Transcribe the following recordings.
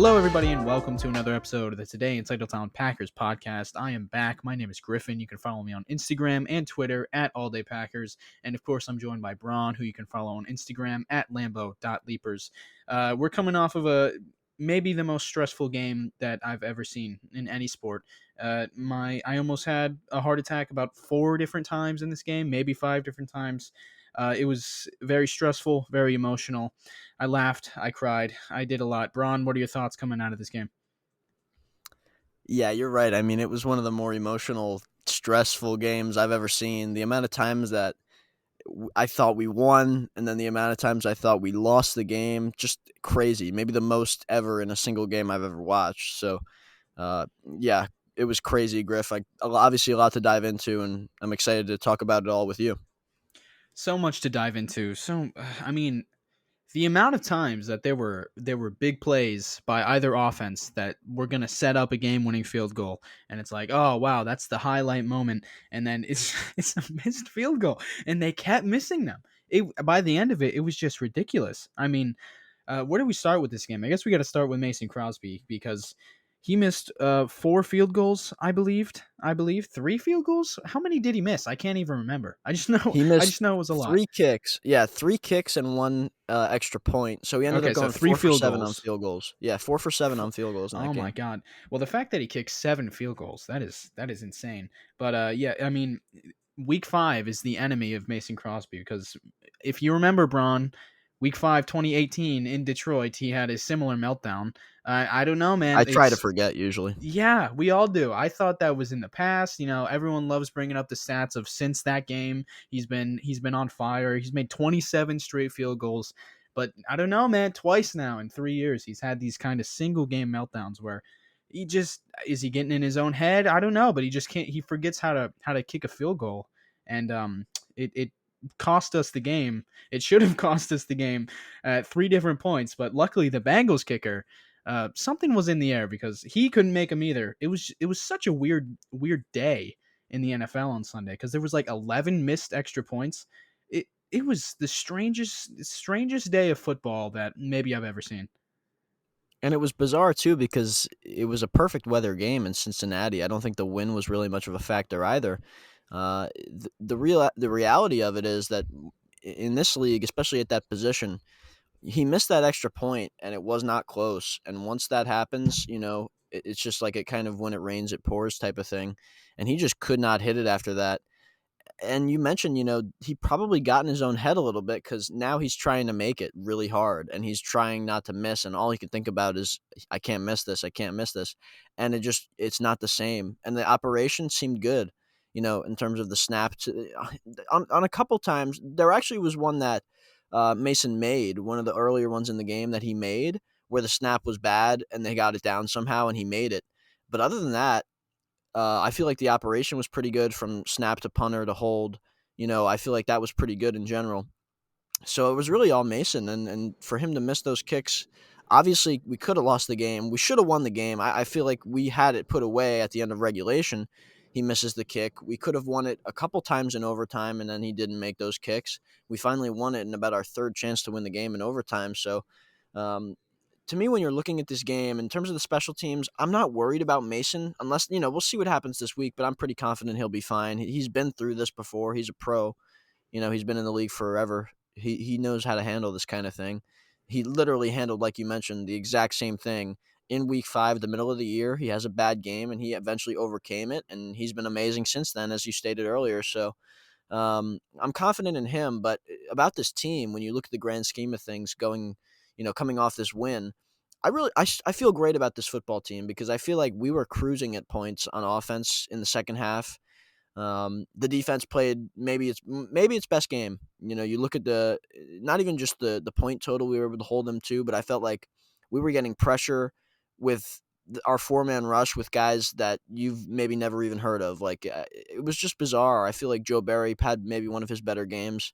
Hello, everybody, and welcome to another episode of the Today in Titletown Packers podcast. I am back. My name is Griffin. You can follow me on Instagram and Twitter at AllDayPackers. And of course, I'm joined by Bron, who you can follow on Instagram at Lambo.leapers. We're coming off of maybe the most stressful game that I've ever seen in any sport. I almost had a heart attack about 4 different times in this game, maybe 5 different times. It was very stressful, very emotional. I laughed, I cried, I did a lot. Bron, what are your thoughts coming out of this game? Yeah, you're right. I mean, it was one of the more emotional, stressful games I've ever seen. The amount of times that I thought we won, and then the amount of times I thought we lost the game, just crazy. Maybe the most ever in a single game I've ever watched. So, uh, yeah, it was crazy, Griff. Obviously a lot to dive into, and I'm excited to talk about it all with you. So much to dive into. The amount of times that there were big plays by either offense that were going to set up a game-winning field goal, and it's like, oh wow, that's the highlight moment, and then it's it's a missed field goal, and they kept missing them. By the end of it, it was just ridiculous. Where do we start with this game? I guess we got to start with Mason Crosby because he missed 4 field goals, I believe 3 field goals. How many did he miss? I can't even remember. I just know He I missed just know it was a lot. 3 kicks. Yeah, 3 kicks and one extra point. So he ended Okay, up so going three 4 for field 7 on goals. field goals. Yeah, 4 for 7 on field goals in that Oh my game. god. Well, the fact that he kicked 7 field goals, that is insane. But yeah, week 5 is the enemy of Mason Crosby because if you remember, Braun, week 5, 2018 in Detroit, he had a similar meltdown. I don't know, man. I try to forget usually. Yeah, we all do. I thought that was in the past. Everyone loves bringing up the stats of since that game. He's been on fire. He's made 27 straight field goals. But I don't know, man. Twice now in 3 years, he's had these kind of single game meltdowns where he just is he getting in his own head? I don't know, but he just can't. He forgets how to kick a field goal, and it cost us the game. It should have cost us the game at 3 different points. But luckily, the Bengals kicker something was in the air because he couldn't make them either. It was such a weird day in the NFL on Sunday because there was like 11 missed extra points. It was the strangest day of football that maybe I've ever seen. And it was bizarre too because it was a perfect weather game in Cincinnati. I don't think the wind was really much of a factor either. The reality of it is that in this league, especially at that position, he missed that extra point and it was not close. And once that happens, it's just like it kind of when it rains it pours type of thing. And he just could not hit it after that. And you mentioned, he probably got in his own head a little bit because now he's trying to make it really hard and he's trying not to miss. And all he can think about is, I can't miss this. I can't miss this. And it's not the same. And the operation seemed good, in terms of the snap. On a couple times, there actually was one that Mason made, one of the earlier ones in the game that he made where the snap was bad and they got it down somehow and he made it. But other than that, I feel like the operation was pretty good from snap to punter to hold. I feel like that was pretty good in general. So it was really all Mason, and for him to miss those kicks, obviously we could have lost the game. We should have won the game. I feel like we had it put away at the end of regulation. He misses the kick. We could have won it a couple times in overtime, and then he didn't make those kicks. We finally won it in about our third chance to win the game in overtime. So um, to me, when you're looking at this game, in terms of the special teams, I'm not worried about Mason unless, we'll see what happens this week, but I'm pretty confident he'll be fine. He's been through this before. He's a pro. He's been in the league forever. He knows how to handle this kind of thing. He literally handled, like you mentioned, the exact same thing in week 5, the middle of the year. He has a bad game, and he eventually overcame it, and he's been amazing since then, as you stated earlier. So I'm confident in him, but about this team, when you look at the grand scheme of things coming off this win, I feel great about this football team because I feel like we were cruising at points on offense in the second half. The defense played maybe its best game. You look at not even just the point total we were able to hold them to, but I felt like we were getting pressure with our 4-man rush with guys that you've maybe never even heard of. Like it was just bizarre. I feel like Joe Barry had maybe one of his better games.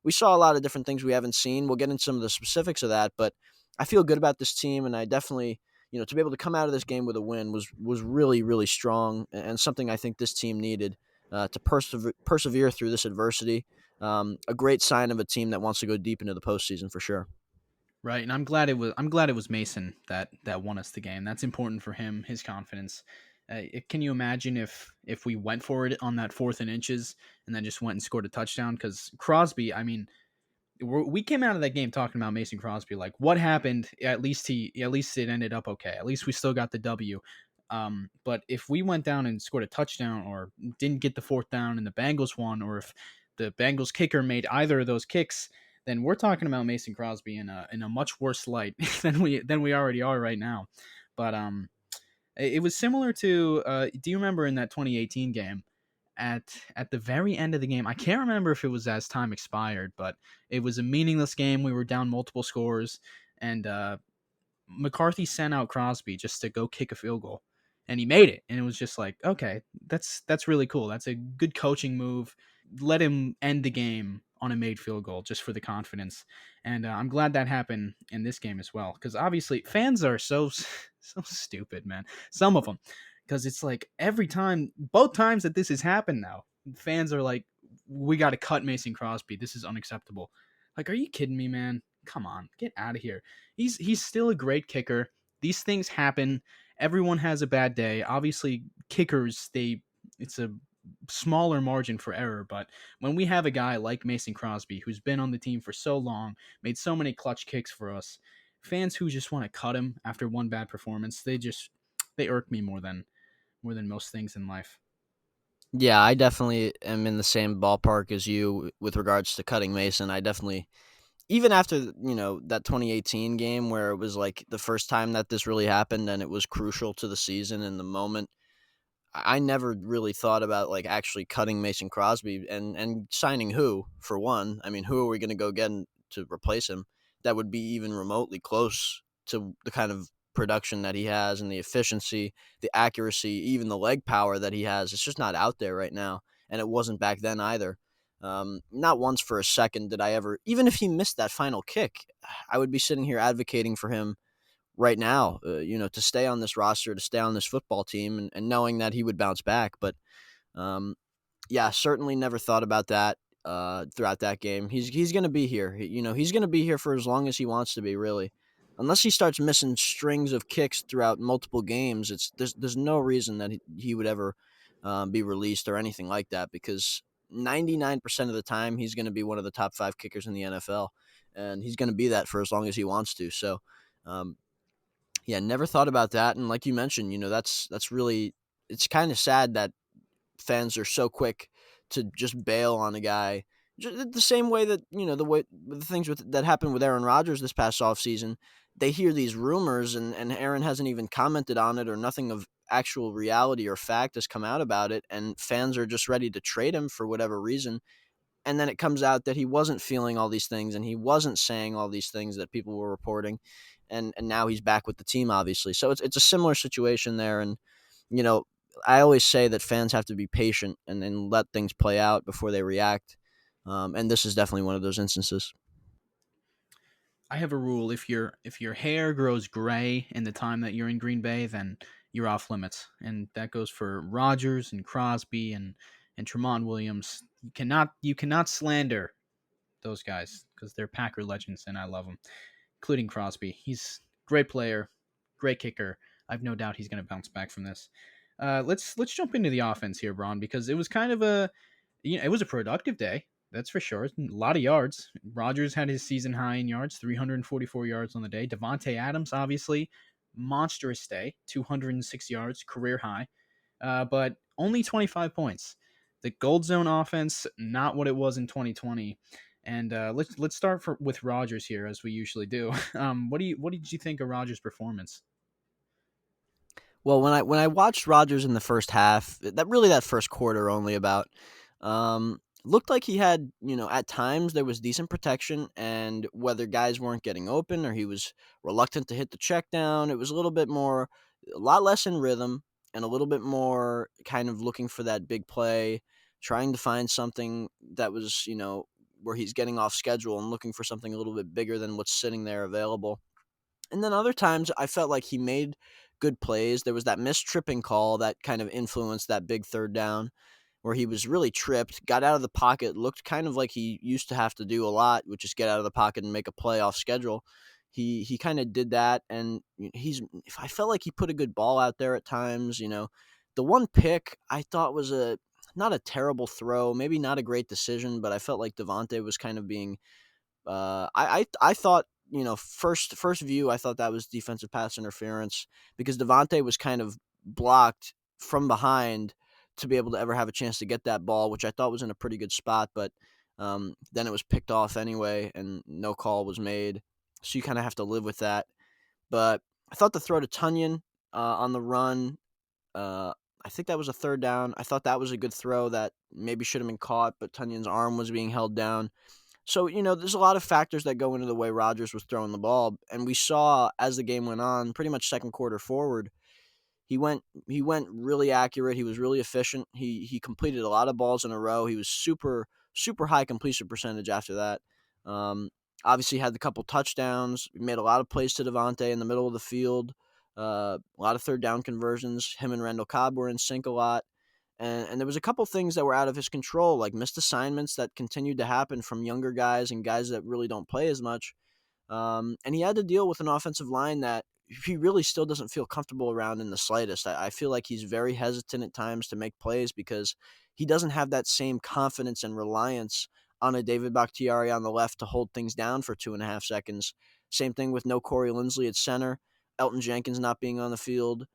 We saw a lot of different things we haven't seen. We'll get into some of the specifics of that, but I feel good about this team, and I definitely, to be able to come out of this game with a win was really, really strong and something I think this team needed to persevere through this adversity. A great sign of a team that wants to go deep into the postseason for sure. Right, and I'm glad it was Mason that won us the game. That's important for him, his confidence. Can you imagine if we went for it on that 4th and inches and then just went and scored a touchdown? Because Crosby, I mean, we came out of that game talking about Mason Crosby. Like, what happened? At least it ended up okay. At least we still got the W. But if we went down and scored a touchdown, or didn't get the 4th down and the Bengals won, or if the Bengals kicker made either of those kicks, then we're talking about Mason Crosby in a much worse light than we already are right now. But it was similar to. Do you remember in that 2018 game? At the very end of the game, I can't remember if it was as time expired, but it was a meaningless game. We were down multiple scores, and McCarthy sent out Crosby just to go kick a field goal, and he made it. And it was just like, okay, that's really cool. That's a good coaching move. Let him end the game on a made field goal just for the confidence. And I'm glad that happened in this game as well, because obviously fans are so stupid, man. Some of them, because it's like every time, both times that this has happened now, fans are like, we got to cut Mason Crosby. This is unacceptable. Like, are you kidding me, man? Come on, get out of here. He's still a great kicker. These things happen. Everyone has a bad day. Obviously, kickers, it's a smaller margin for error, but when we have a guy like Mason Crosby who's been on the team for so long, made so many clutch kicks for us, fans who just want to cut him after one bad performance, they irk me more than most things in life. Yeah, I definitely am in the same ballpark as you with regards to cutting Mason. I definitely, even after, that 2018 game where it was like the first time that this really happened and it was crucial to the season and the moment, I never really thought about like actually cutting Mason Crosby and signing who for one. I mean, who are we going to go get to replace him that would be even remotely close to the kind of production that he has and the efficiency, the accuracy, even the leg power that he has. It's just not out there right now, and it wasn't back then either. Not once for a second did I ever, even if he missed that final kick, I would be sitting here advocating for him right now, to stay on this roster, to stay on this football team, and knowing that he would bounce back. But um, yeah, certainly never thought about that throughout that game. He's going to be here. He's going to be here for as long as he wants to be, really. Unless he starts missing strings of kicks throughout multiple games, there's no reason that he would ever be released or anything like that because 99% of the time he's going to be one of the top 5 kickers in the NFL, and he's going to be that for as long as he wants to. So, um, yeah, never thought about that. And like you mentioned, that's really, it's kind of sad that fans are so quick to just bail on a guy. The same way that, the things that happened with Aaron Rodgers this past offseason, they hear these rumors and Aaron hasn't even commented on it or nothing of actual reality or fact has come out about it. And fans are just ready to trade him for whatever reason, and then it comes out that he wasn't feeling all these things and he wasn't saying all these things that people were reporting, and now he's back with the team, obviously. So it's a similar situation there. And you know I always say that fans have to be patient and let things play out before they react, and this is definitely one of those instances. I have a rule: if your hair grows gray in the time that you're in Green Bay, then you're off limits, and that goes for Rodgers and Crosby and Tremont Williams. You cannot slander those guys because they're Packer legends, and I love them, including Crosby. He's a great player, great kicker. I've no doubt he's going to bounce back from this. Let's jump into the offense here, Braun, because it was kind of it was a productive day. That's for sure. A lot of yards. Rodgers had his season high in yards, 344 yards on the day. Devontae Adams, obviously, monstrous day, 206 yards, career high, but only 25 points. The gold zone offense, not what it was in 2020. And let's start with Rodgers here, as we usually do. What did you think of Rodgers' performance? Well, when I watched Rodgers in the first half, that first quarter only about, looked like he had, at times there was decent protection, and whether guys weren't getting open or he was reluctant to hit the check down, it was a lot less in rhythm and a little bit more kind of looking for that big play, trying to find something that was, where he's getting off schedule and looking for something a little bit bigger than what's sitting there available. And then other times I felt like he made good plays. There was that missed tripping call that kind of influenced that big 3rd down where he was really tripped, got out of the pocket, looked kind of like he used to have to do a lot, which is get out of the pocket and make a play off schedule. He kind of did that, and I felt like he put a good ball out there at times. The one pick I thought was a not a terrible throw, maybe not a great decision, but I felt like Devontae was kind of being I thought, first view, I thought that was defensive pass interference because Devontae was kind of blocked from behind to be able to ever have a chance to get that ball, which I thought was in a pretty good spot. But then it was picked off anyway, and no call was made. So you kind of have to live with that. But I thought the throw to Tunyon on the run, uh, I think that was a third down. I thought that was a good throw that maybe should have been caught, but Tunyon's arm was being held down. So, there's a lot of factors that go into the way Rodgers was throwing the ball, and we saw as the game went on, pretty much second quarter forward, he went really accurate. He was really efficient. He completed a lot of balls in a row. He was super high completion percentage after that. Um, Obviously had a couple touchdowns. Made a lot of plays to Devontae in the middle of the field. A lot of third down conversions. Him and Randall Cobb were in sync a lot. And there was a couple things that were out of his control, like missed assignments that continued to happen from younger guys and guys that really don't play as much. And he had to deal with an offensive line that he really still doesn't feel comfortable around in the slightest. I feel like he's very hesitant at times to make plays because he doesn't have that same confidence and reliance on a David Bakhtiari on the left to hold things down for 2.5 seconds. Same thing with no Corey Linsley at center, Elton Jenkins not being on the field.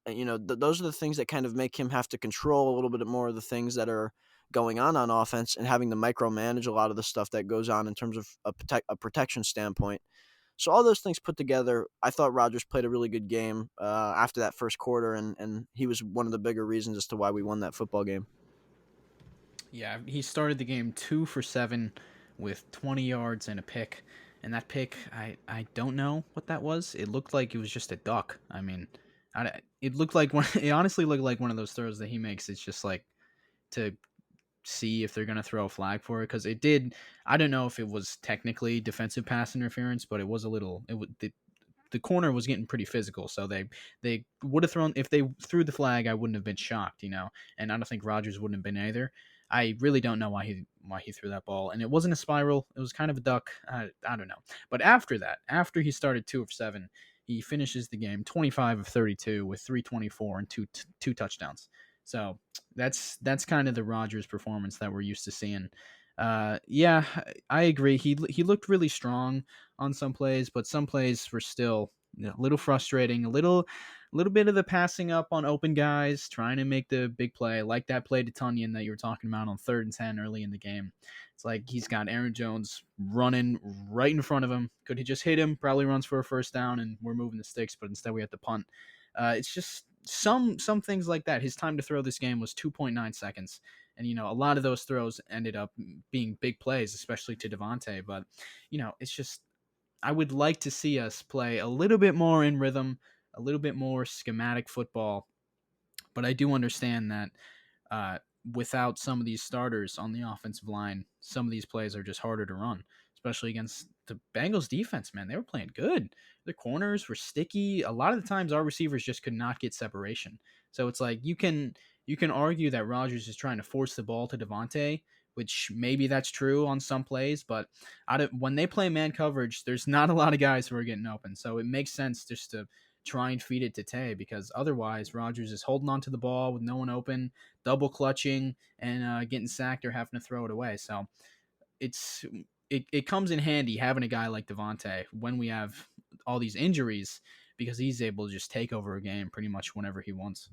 And, those are the things that kind of make him have to control a little bit more of the things that are going on offense and having to micromanage a lot of the stuff that goes on in terms of a protection standpoint. So all those things put together, I thought Rodgers played a really good game after that first quarter, and he was one of the bigger reasons as to why we won that football game. Yeah, he started the game 2 for 7 with 20 yards and a pick. And that pick, I don't know what that was. It looked like it was just a duck. I mean, it looked like it honestly looked like one of those throws that he makes. It's just like to see if they're going to throw a flag for it because it did. I don't know if it was technically defensive pass interference, but it was a little. It would the corner was getting pretty physical, so they would have thrown if they threw the flag. I wouldn't have been shocked, and I don't think Rodgers wouldn't have been either. I really don't know why he threw that ball, and it wasn't a spiral. It was kind of a duck. I don't know. But after that, after he started 2 of 7, he finishes the game 25 of 32 with 324 and two touchdowns. So that's kind of the Rodgers performance that we're used to seeing. Yeah, I agree. He looked really strong on some plays, but some plays were still a little frustrating. A little bit of the passing up on open guys, trying to make the big play, like that play to Tunyon that you were talking about on 3rd and 10 early in the game. It's like he's got Aaron Jones running right in front of him. Could he just hit him? Probably runs for a first down, and we're moving the sticks, but instead we have to punt. It's just some things like that. His time to throw this game was 2.9 seconds. And, a lot of those throws ended up being big plays, especially to Devontae. But, it's just, I would like to see us play a little bit more in rhythm, a little bit more schematic football. But I do understand that without some of these starters on the offensive line, some of these plays are just harder to run, especially against the Bengals defense, man. They were playing good. The corners were sticky. A lot of the times our receivers just could not get separation. So it's like you can argue that Rodgers is trying to force the ball to Devontae, which maybe that's true on some plays, but when they play man coverage, there's not a lot of guys who are getting open. So it makes sense just to try and feed it to Tay because otherwise Rodgers is holding on to the ball with no one open, double clutching, and getting sacked or having to throw it away. So it comes in handy having a guy like Devontae when we have all these injuries because he's able to just take over a game pretty much whenever he wants.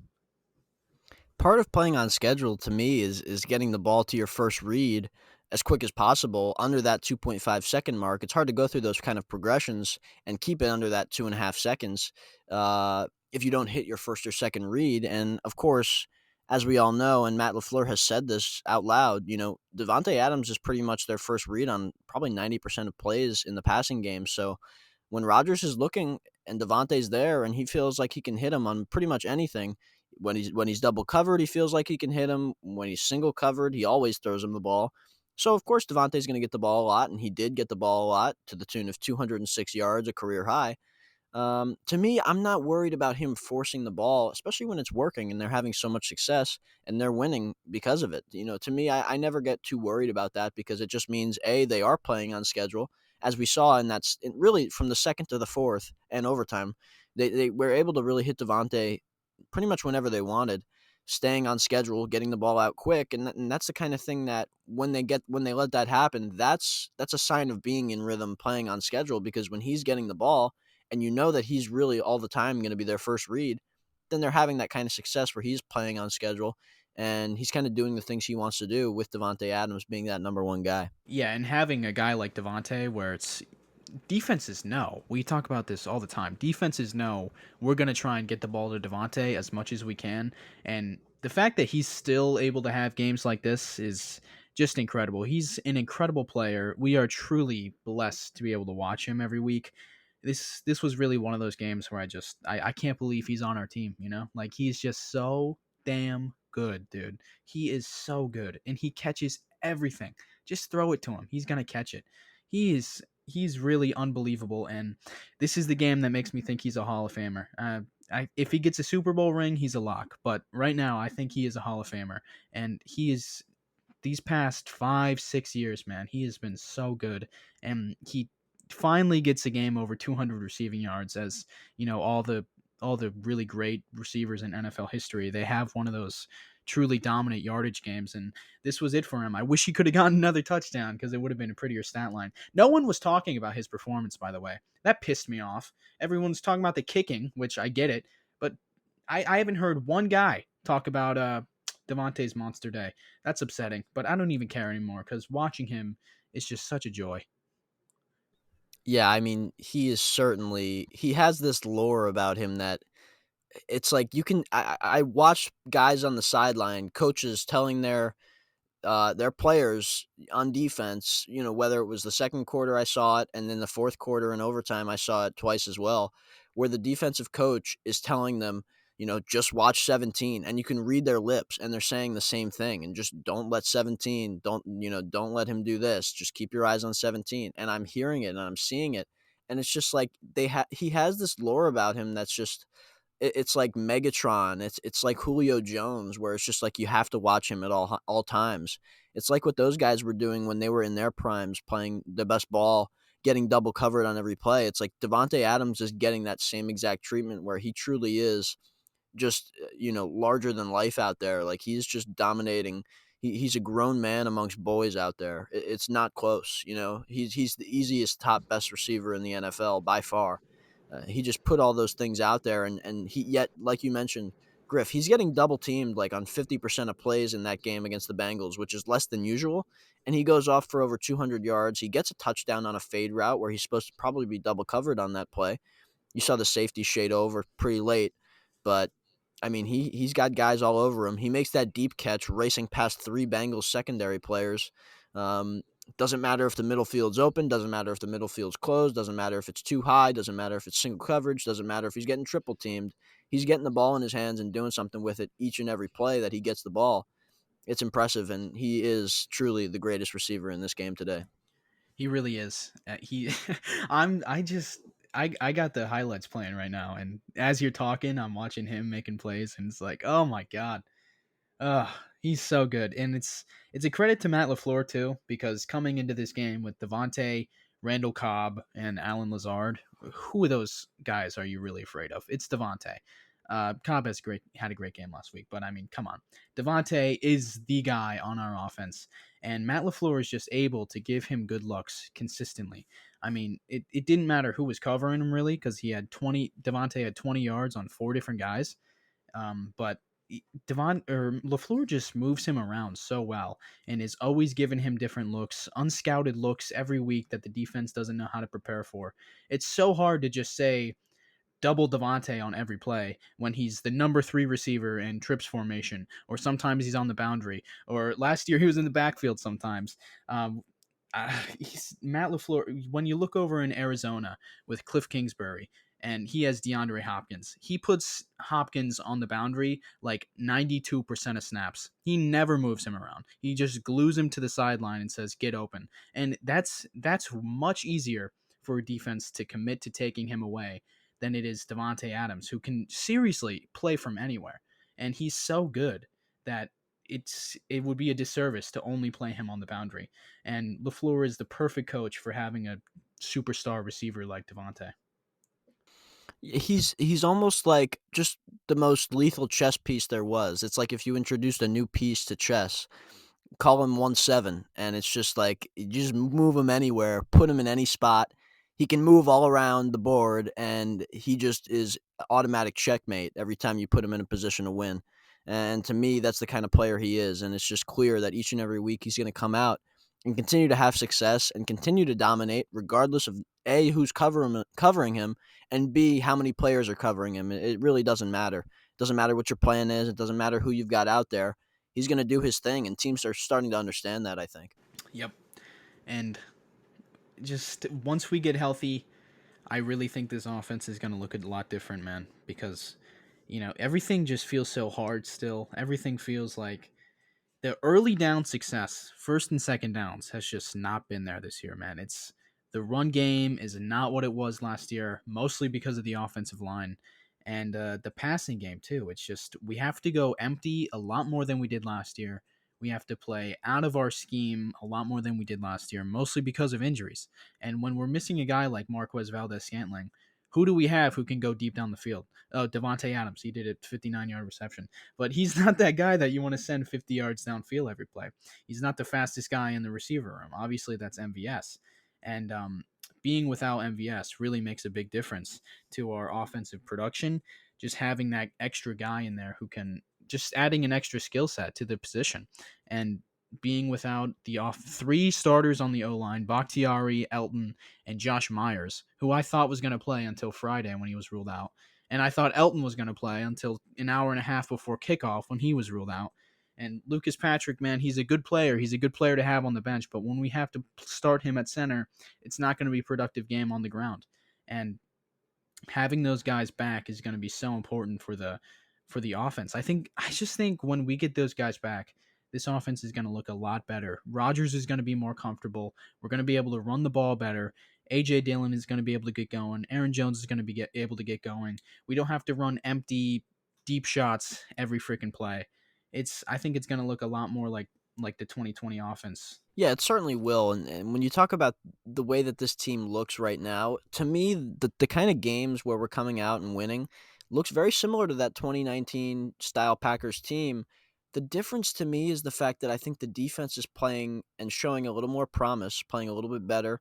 Part of playing on schedule to me is getting the ball to your first read as quick as possible under that 2.5 second mark. It's hard to go through those kind of progressions and keep it under that 2.5 seconds if you don't hit your first or second read. And of course, as we all know, and Matt LaFleur has said this out loud, Devontae Adams is pretty much their first read on probably 90% of plays in the passing game. So when Rodgers is looking and Devontae's there and he feels like he can hit him on pretty much anything, when he's double covered, he feels like he can hit him. When he's single covered, he always throws him the ball. So of course Devontae's going to get the ball a lot, and he did get the ball a lot to the tune of 206 yards, a career high. To me, I'm not worried about him forcing the ball, especially when it's working and they're having so much success and they're winning because of it. To me, I never get too worried about that because it just means A, they are playing on schedule, as we saw really from the second to the fourth and overtime, they were able to really hit Devontae pretty much whenever they wanted, staying on schedule, getting the ball out quick, and that's the kind of thing that when they let that happen, that's a sign of being in rhythm, playing on schedule. Because when he's getting the ball, and you know that he's really all the time going to be their first read, then they're having that kind of success where he's playing on schedule and he's kind of doing the things he wants to do with Devontae Adams being that number one guy. Yeah, and having a guy like Devontae where it's defenses know. We talk about this all the time. Defenses know we're going to try and get the ball to Devontae as much as we can. And the fact that he's still able to have games like this is just incredible. He's an incredible player. We are truly blessed to be able to watch him every week. This was really one of those games where I can't believe he's on our team, you know? Like he's just so damn good, dude. He is so good and he catches everything. Just throw it to him. He's going to catch it. He's really unbelievable, and this is the game that makes me think he's a Hall of Famer. If he gets a Super Bowl ring, he's a lock. But right now, I think he is a Hall of Famer, and he is these past 5-6 years, man. He has been so good, and he finally gets a game over 200 receiving yards. As you know, all the really great receivers in NFL history, they have one of those truly dominant yardage games, and this was it for him. I wish he could have gotten another touchdown because it would have been a prettier stat line. No one was talking about his performance, by the way. That pissed me off. Everyone's talking about the kicking, which I get it, but I haven't heard one guy talk about Devontae's monster day. That's upsetting, but I don't even care anymore because watching him is just such a joy. Yeah, I mean, he has this lore about him that it's like you can I watch guys on the sideline, coaches telling their players on defense, whether it was the second quarter I saw it, and then the fourth quarter and overtime I saw it twice as well, where the defensive coach is telling them, just watch 17, and you can read their lips and they're saying the same thing, and just don't let 17, don't let him do this. Just keep your eyes on 17. And I'm hearing it and I'm seeing it. And it's just like he has this lore about him that's just it's like Megatron. It's like Julio Jones, where it's just like you have to watch him at all times. It's like what those guys were doing when they were in their primes, playing the best ball, getting double covered on every play. It's like Devontae Adams is getting that same exact treatment, where he truly is just larger than life out there. Like he's just dominating. He's a grown man amongst boys out there. It's not close. He's the easiest top best receiver in the NFL by far. He just put all those things out there, and he yet, like you mentioned, Griff, he's getting double teamed like on 50% of plays in that game against the Bengals, which is less than usual. And he goes off for over 200 yards. He gets a touchdown on a fade route where he's supposed to probably be double covered on that play. You saw the safety shade over pretty late, but I mean, he's got guys all over him. He makes that deep catch, racing past three Bengals secondary players. Doesn't matter if the middle field's open, doesn't matter if the middle field's closed, doesn't matter if it's too high, doesn't matter if it's single coverage, doesn't matter if he's getting triple teamed. He's getting the ball in his hands and doing something with it each and every play that he gets the ball. It's impressive, and he is truly the greatest receiver in this game today. He really is. He, I got the highlights playing right now, and as you're talking, I'm watching him making plays, and it's like, oh my god, he's so good, and it's a credit to Matt LaFleur too, because coming into this game with Devontae, Randall Cobb, and Alan Lazard, who of those guys are you really afraid of? It's Devontae. Cobb had a great game last week, but I mean, come on, Devontae is the guy on our offense, and Matt LaFleur is just able to give him good looks consistently. I mean, it didn't matter who was covering him really, because Devontae had 20 yards on four different guys, but Lafleur just moves him around so well and is always giving him different looks, unscouted looks every week that the defense doesn't know how to prepare for. It's so hard to just say double Devontae on every play when he's the number 3 receiver in trips formation, or sometimes he's on the boundary, or last year he was in the backfield sometimes. Matt LaFleur, when you look over in Arizona with Cliff Kingsbury, and he has DeAndre Hopkins. He puts Hopkins on the boundary like 92% of snaps. He never moves him around. He just glues him to the sideline and says, get open. And that's much easier for a defense to commit to taking him away than it is Devontae Adams, who can seriously play from anywhere. And he's so good that it would be a disservice to only play him on the boundary. And LaFleur is the perfect coach for having a superstar receiver like Devontae. He's almost like just the most lethal chess piece there was. It's like if you introduced a new piece to chess, call him 1-7, and it's just like you just move him anywhere, put him in any spot. He can move all around the board, and he just is automatic checkmate every time you put him in a position to win. And to me, that's the kind of player he is, and it's just clear that each and every week he's going to come out and continue to have success and continue to dominate, regardless of A, who's covering him, and B, how many players are covering him. It really doesn't matter. It doesn't matter what your plan is. It doesn't matter who you've got out there. He's going to do his thing, and teams are starting to understand that, I think. Yep. And just once we get healthy, I really think this offense is going to look a lot different, man, because everything just feels so hard still. Everything feels like the early down success, first and second downs, has just not been there this year, man. It's the run game is not what it was last year, mostly because of the offensive line and the passing game too. It's just we have to go empty a lot more than we did last year. We have to play out of our scheme a lot more than we did last year, mostly because of injuries. And when we're missing a guy like Marquez Valdez-Scantling, who do we have who can go deep down the field? Oh, Devontae Adams. He did a 59-yard reception. But he's not that guy that you want to send 50 yards downfield every play. He's not the fastest guy in the receiver room. Obviously, that's MVS. And being without MVS really makes a big difference to our offensive production. Just having that extra guy in there who can just adding an extra skill set to the position. And being without the three starters on the O line, Bakhtiari, Elton, and Josh Myers, who I thought was going to play until Friday when he was ruled out. And I thought Elton was going to play until an hour and a half before kickoff when he was ruled out. And Lucas Patrick, man, he's a good player. He's a good player to have on the bench. But when we have to start him at center, it's not going to be a productive game on the ground. And having those guys back is going to be so important for the offense. I just think when we get those guys back, this offense is going to look a lot better. Rodgers is going to be more comfortable. We're going to be able to run the ball better. AJ Dillon is going to be able to get going. Aaron Jones is going to be able to get going. We don't have to run empty deep shots every freaking play. I think it's going to look a lot more like the 2020 offense. Yeah, it certainly will. And when you talk about the way that this team looks right now, to me, the kind of games where we're coming out and winning looks very similar to that 2019 style Packers team. The difference to me is the fact that I think the defense is playing and showing a little more promise, playing a little bit better.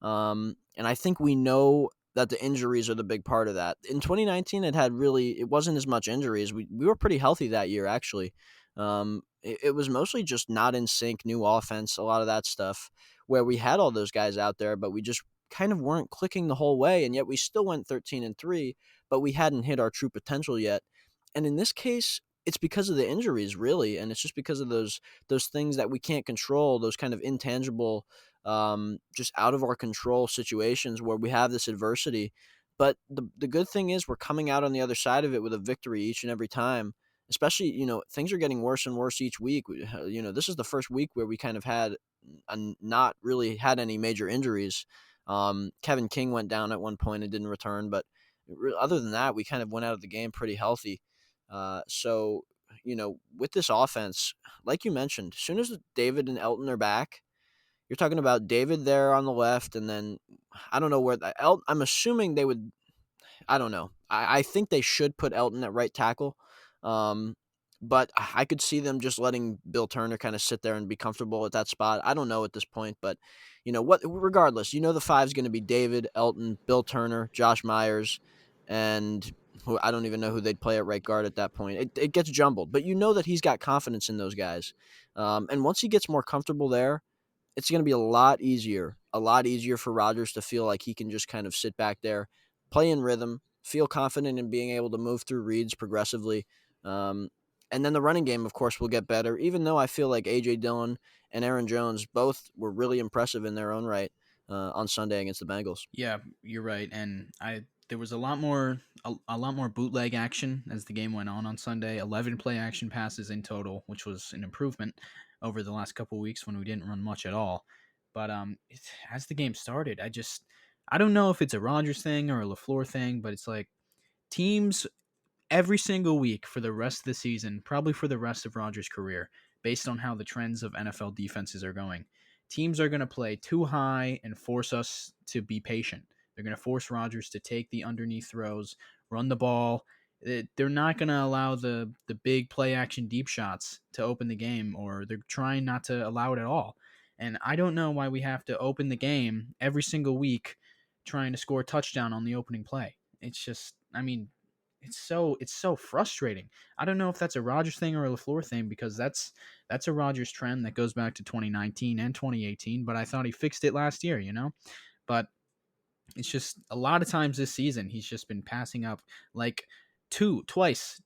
And I think we know that the injuries are the big part of that. In 2019, it wasn't as much injuries. We were pretty healthy that year, actually. It was mostly just not in sync, new offense, a lot of that stuff, where we had all those guys out there, but we just kind of weren't clicking the whole way, and yet we still went 13-3, but we hadn't hit our true potential yet. And in this case, it's because of the injuries, really, and it's just because of those things that we can't control, those kind of intangible, just out of our control situations where we have this adversity. But the good thing is we're coming out on the other side of it with a victory each and every time. Especially, things are getting worse and worse each week. This is the first week where we kind of had not really had any major injuries. Kevin King went down at one point and didn't return, but other than that, we kind of went out of the game pretty healthy. So, with this offense, like you mentioned, as soon as David and Elton are back, you're talking about David there on the left, and then I don't know where I'm assuming they would. I don't know. I think they should put Elton at right tackle. But I could see them just letting Bill Turner kind of sit there and be comfortable at that spot. I don't know at this point, but regardless, the five is going to be David, Elton, Bill Turner, Josh Myers, and who I don't even know who they'd play at right guard at that point. It gets jumbled, but that he's got confidence in those guys. And once he gets more comfortable there, it's going to be a lot easier for Rodgers to feel like he can just kind of sit back there, play in rhythm, feel confident in being able to move through reads progressively. And then the running game, of course, will get better, even though I feel like A.J. Dillon and Aaron Jones both were really impressive in their own right on Sunday against the Bengals. Yeah, you're right. And there was a lot more bootleg action as the game went on Sunday. 11 play action passes in total, which was an improvement over the last couple of weeks when we didn't run much at all. But as the game started, I don't know if it's a Rodgers thing or a LaFleur thing, but it's like teams every single week for the rest of the season, probably for the rest of Rodgers' career, based on how the trends of NFL defenses are going. teams are going to play too high and force us to be patient. They're going to force Rodgers to take the underneath throws, run the ball. They're not going to allow the big play action deep shots to open the game, or they're trying not to allow it at all. And I don't know why we have to open the game every single week trying to score a touchdown on the opening play. It's just, I mean, it's so frustrating. I don't know if that's a Rodgers thing or a LaFleur thing, because that's a Rodgers trend that goes back to 2019 and 2018, but I thought he fixed it last year, you know? But it's just a lot of times this season he's just been passing up, like twice,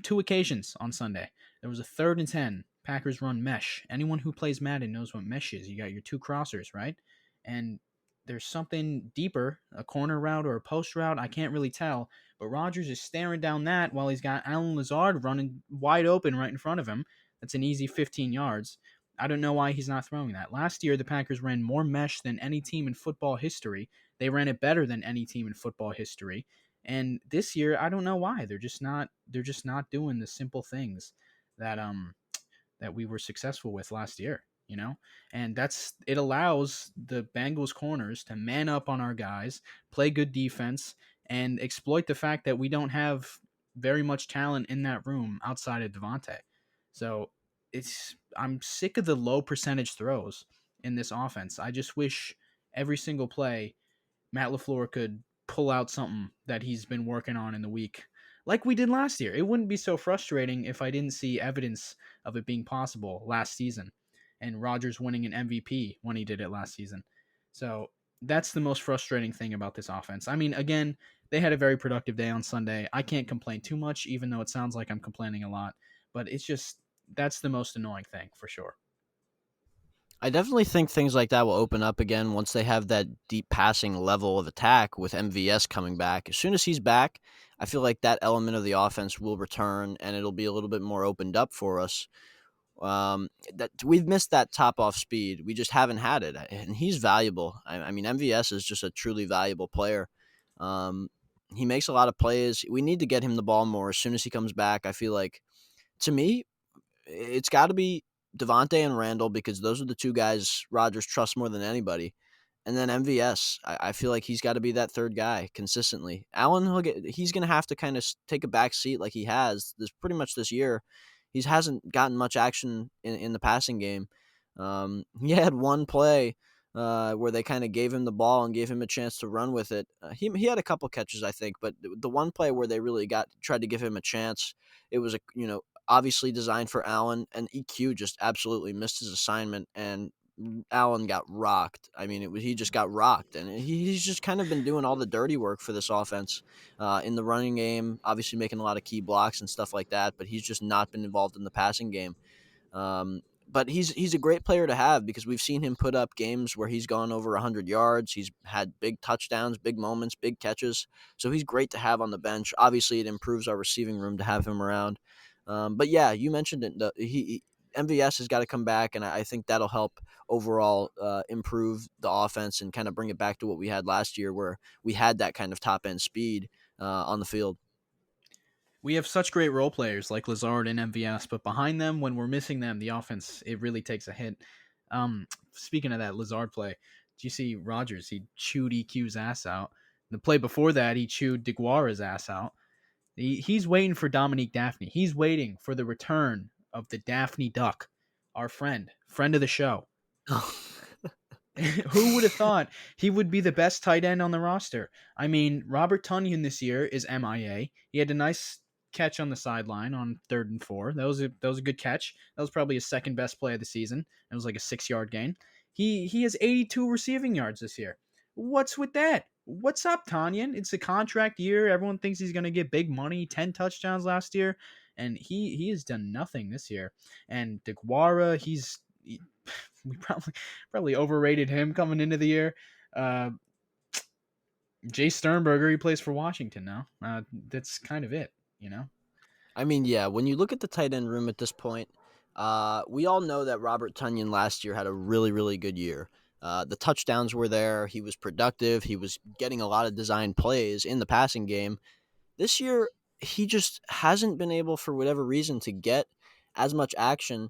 two occasions on Sunday. There was a 3rd and 10. Packers run mesh. Anyone who plays Madden knows what mesh is. You got your two crossers, right? And there's something deeper, a corner route or a post route. I can't really tell. But Rodgers is staring down that while he's got Alan Lazard running wide open right in front of him. That's an easy 15 yards. I don't know why he's not throwing that. Last year, the Packers ran more mesh than any team in football history. They ran it better than any team in football history. And this year, I don't know why. They're just not doing the simple things that that we were successful with last year, you know? And it allows the Bengals corners to man up on our guys, play good defense, and exploit the fact that we don't have very much talent in that room outside of Devontae. So I'm sick of the low percentage throws in this offense. I just wish every single play Matt LaFleur could pull out something that he's been working on in the week, like we did last year. It wouldn't be so frustrating if I didn't see evidence of it being possible last season and Rodgers winning an MVP when he did it last season. So that's the most frustrating thing about this offense. I mean, again, they had a very productive day on Sunday. I can't complain too much, even though it sounds like I'm complaining a lot, but it's just that's the most annoying thing for sure. I definitely think things like that will open up again once they have that deep passing level of attack with MVS coming back. As soon as he's back, I feel like that element of the offense will return and it'll be a little bit more opened up for us. That we've missed that top off speed. We just haven't had it, and he's valuable. I mean, MVS is just a truly valuable player. Um, he makes a lot of plays. We need to get him the ball more as soon as he comes back. I feel like, to me, it's got to be Devontae and Randall because those are the two guys Rodgers trusts more than anybody. And then MVS, I feel like he's got to be that third guy consistently. Allen, he's going to have to kind of take a back seat like he has this pretty much this year. He hasn't gotten much action in the passing game. He had one play where they kind of gave him the ball and gave him a chance to run with it. He had a couple catches, I think, but the one play where they really tried to give him a chance, it was obviously designed for Allen, and EQ just absolutely missed his assignment, and Allen got rocked. I mean, he just got rocked, and he's just kind of been doing all the dirty work for this offense in the running game, obviously making a lot of key blocks and stuff like that, but he's just not been involved in the passing game. But he's a great player to have because we've seen him put up games where he's gone over 100 yards. He's had big touchdowns, big moments, big catches. So he's great to have on the bench. Obviously, it improves our receiving room to have him around. But yeah, you mentioned it. MVS has got to come back, and I think that'll help overall improve the offense and kind of bring it back to what we had last year, where we had that kind of top end speed on the field. We have such great role players like Lazard and MVS, but behind them, when we're missing them, the offense it really takes a hit. Speaking of that Lazard play, did you see Rodgers? He chewed EQ's ass out. The play before that, he chewed DeGuara's ass out. He's waiting for Dominique Daphne. He's waiting for the return of the Daphne Duck, our friend of the show. Who would have thought he would be the best tight end on the roster? I mean, Robert Tunyon this year is MIA. He had a nice catch on the sideline on 3rd and 4. That was a good catch. That was probably his second best play of the season. It was like a 6-yard gain. He has 82 receiving yards this year. What's with that? What's up, Tanyan? It's a contract year. Everyone thinks he's going to get big money. 10 touchdowns last year, and he has done nothing this year. And DeGuara, we probably overrated him coming into the year. Jay Sternberger, he plays for Washington now. That's kind of it, you know. I mean, yeah, when you look at the tight end room at this point, we all know that Robert Tunyon last year had a really, really good year. The touchdowns were there. He was productive. He was getting a lot of design plays in the passing game. This year, he just hasn't been able, for whatever reason, to get as much action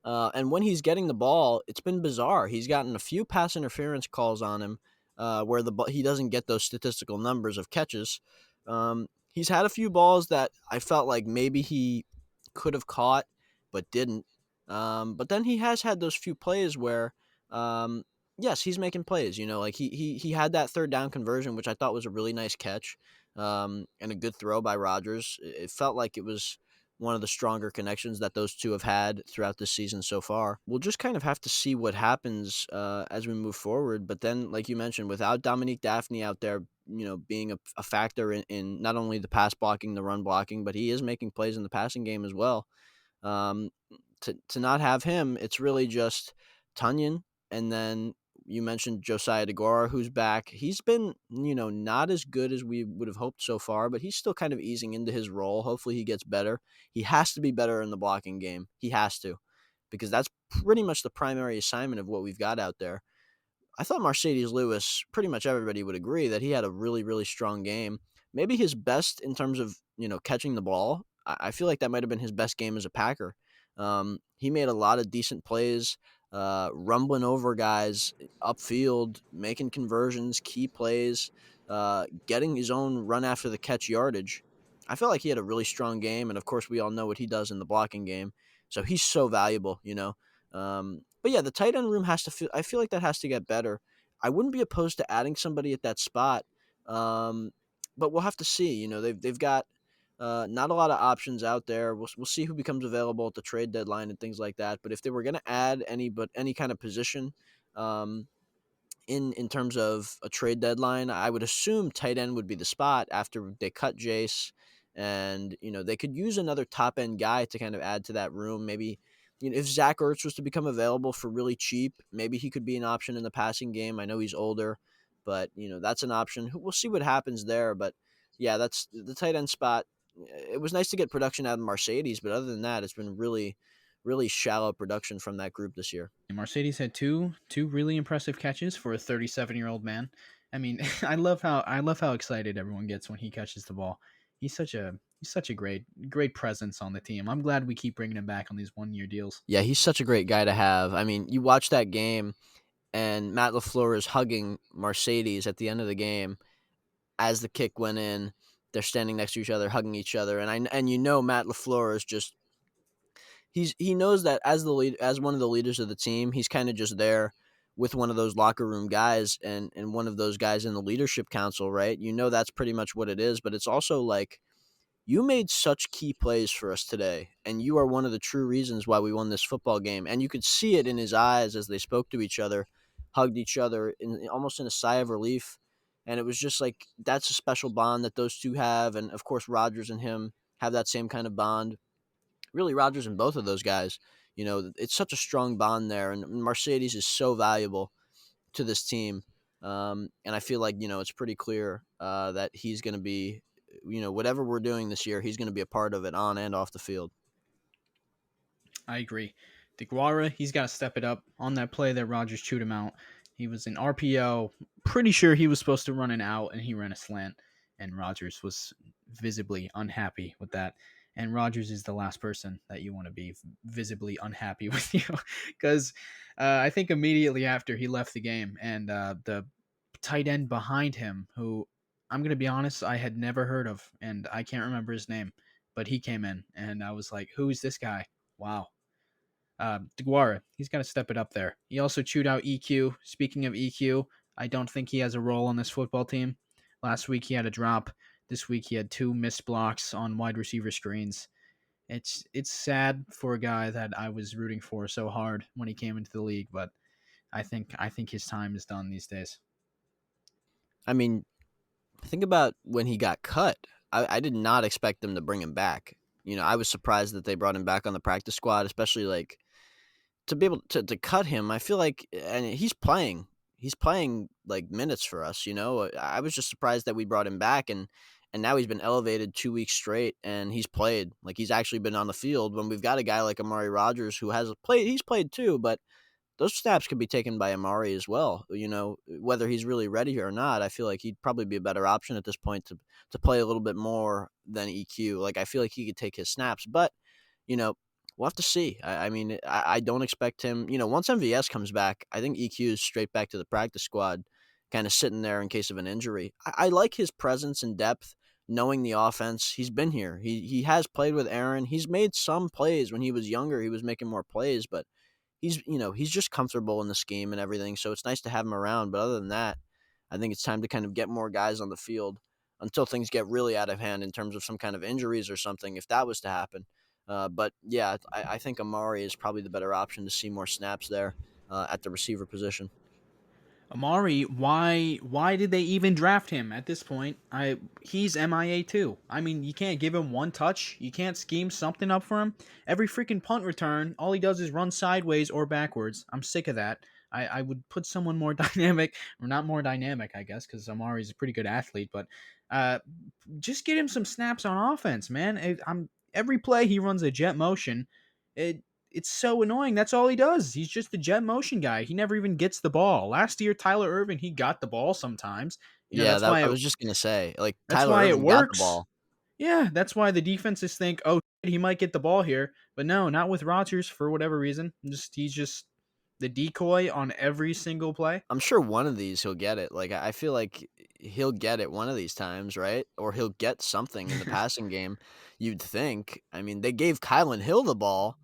And when he's getting the ball, it's been bizarre. He's gotten a few pass interference calls on him where he doesn't get those statistical numbers of catches. He's had a few balls that I felt like maybe he could have caught but didn't. But then he has had those few plays where, yes, he's making plays. Like he had that third down conversion, which I thought was a really nice catch and a good throw by Rodgers. It felt like it was one of the stronger connections that those two have had throughout this season so far. We'll just kind of have to see what happens as we move forward. But then, like you mentioned, without Dominique Daphne out there, being a factor in not only the pass blocking, the run blocking, but he is making plays in the passing game as well. Um, to not have him, it's really just Tunyon, and then you mentioned Josiah DeGuara, who's back. He's been, not as good as we would have hoped so far, but he's still kind of easing into his role. Hopefully he gets better. He has to be better in the blocking game. He has to, because that's pretty much the primary assignment of what we've got out there. I thought Mercedes Lewis, pretty much everybody would agree that he had a really, really strong game. Maybe his best in terms of, catching the ball. I feel like that might have been his best game as a Packer. He made a lot of decent plays, rumbling over guys upfield, making conversions, key plays, getting his own run after the catch yardage. I felt like he had a really strong game, and of course, we all know what he does in the blocking game. So he's so valuable. But yeah, the tight end room has to feel. I feel like that has to get better. I wouldn't be opposed to adding somebody at that spot, um, but we'll have to see. They've got not a lot of options out there. We'll see who becomes available at the trade deadline and things like that. But if they were going to add any kind of position, um, in terms of a trade deadline, I would assume tight end would be the spot after they cut Jace, and they could use another top end guy to kind of add to that room. Maybe if Zach Ertz was to become available for really cheap, maybe he could be an option in the passing game. I know he's older, but that's an option. We'll see what happens there. But yeah, that's the tight end spot. It was nice to get production out of Mercedes, but other than that, it's been really, really shallow production from that group this year. And Mercedes had two really impressive catches for a 37-year-old man. I mean, I love how excited everyone gets when he catches the ball. He's such a great presence on the team. I'm glad we keep bringing him back on these 1-year deals. Yeah, he's such a great guy to have. I mean, you watch that game, and Matt LaFleur is hugging Mercedes at the end of the game as the kick went in. They're standing next to each other, hugging each other, and Matt LaFleur is just he knows that as as one of the leaders of the team, he's kind of just there with one of those locker room guys and one of those guys in the leadership council, right? That's pretty much what it is, but it's also like you made such key plays for us today, and you are one of the true reasons why we won this football game. And you could see it in his eyes as they spoke to each other, hugged each other, almost in a sigh of relief. And it was just like that's a special bond that those two have. And of course, Rodgers and him have that same kind of bond. Really, Rodgers and both of those guys. It's such a strong bond there, and Mercedes is so valuable to this team. And I feel like, it's pretty clear that he's going to be, whatever we're doing this year, he's going to be a part of it on and off the field. I agree. DeGuara, he's got to step it up on that play that Rogers chewed him out. He was in RPO. Pretty sure he was supposed to run an out, and he ran a slant, and Rogers was visibly unhappy with that. And Rogers is the last person that you want to be visibly unhappy with you, because I think immediately after he left the game, and the tight end behind him, who I'm gonna be honest, I had never heard of, and I can't remember his name, but he came in, and I was like, "Who is this guy?" Wow. DeGuara, he's got to step it up there. He also chewed out EQ. Speaking of EQ, I don't think he has a role on this football team. Last week he had a drop. This week he had 2 missed blocks on wide receiver screens. It's sad for a guy that I was rooting for so hard when he came into the league, but I think his time is done these days. I mean, think about when he got cut. I did not expect them to bring him back. I was surprised that they brought him back on the practice squad, especially like to be able to cut him. I feel like, and he's playing. He's playing like minutes for us. I was just surprised that we brought him back, and now he's been elevated 2 weeks straight, and he's played. Like he's actually been on the field when we've got a guy like Amari Rodgers who has played. He's played too, but those snaps could be taken by Amari as well. Whether he's really ready or not, I feel like he'd probably be a better option at this point to play a little bit more than EQ. Like I feel like he could take his snaps, but you know, We'll have to see. I mean, I don't expect him. Once MVS comes back, I think EQ is straight back to the practice squad, kind of sitting there in case of an injury. I like his presence and depth, knowing the offense. He's been here. He has played with Aaron. He's made some plays when he was younger. He was making more plays, but he's just comfortable in the scheme and everything. So it's nice to have him around. But other than that, I think it's time to kind of get more guys on the field until things get really out of hand in terms of some kind of injuries or something, if that was to happen. But yeah, I think Amari is probably the better option to see more snaps there at the receiver position. Amari, why did they even draft him at this point? He's MIA too. I mean, you can't give him one touch. You can't scheme something up for him. Every freaking punt return, all he does is run sideways or backwards. I'm sick of that. I would put someone more dynamic, or not more dynamic, I guess, because Amari's a pretty good athlete. But uh, just get him some snaps on offense, man. Every play he runs a jet motion. It's so annoying. That's all he does. He's just the jet motion guy. He never even gets the ball. Last year, Tyler Irvin, he got the ball sometimes. You know, Yeah, that I was just gonna say, like that's Tyler why it Irvin got the works. ball. Yeah, that's why the defenses think, oh, he might get the ball here, but no, not with Rodgers for whatever reason. He's just the decoy on every single play. I'm sure one of these he'll get it. Like I feel like he'll get it one of these times, right? Or he'll get something in the passing game. You'd think. I mean, they gave Kylan Hill the ball.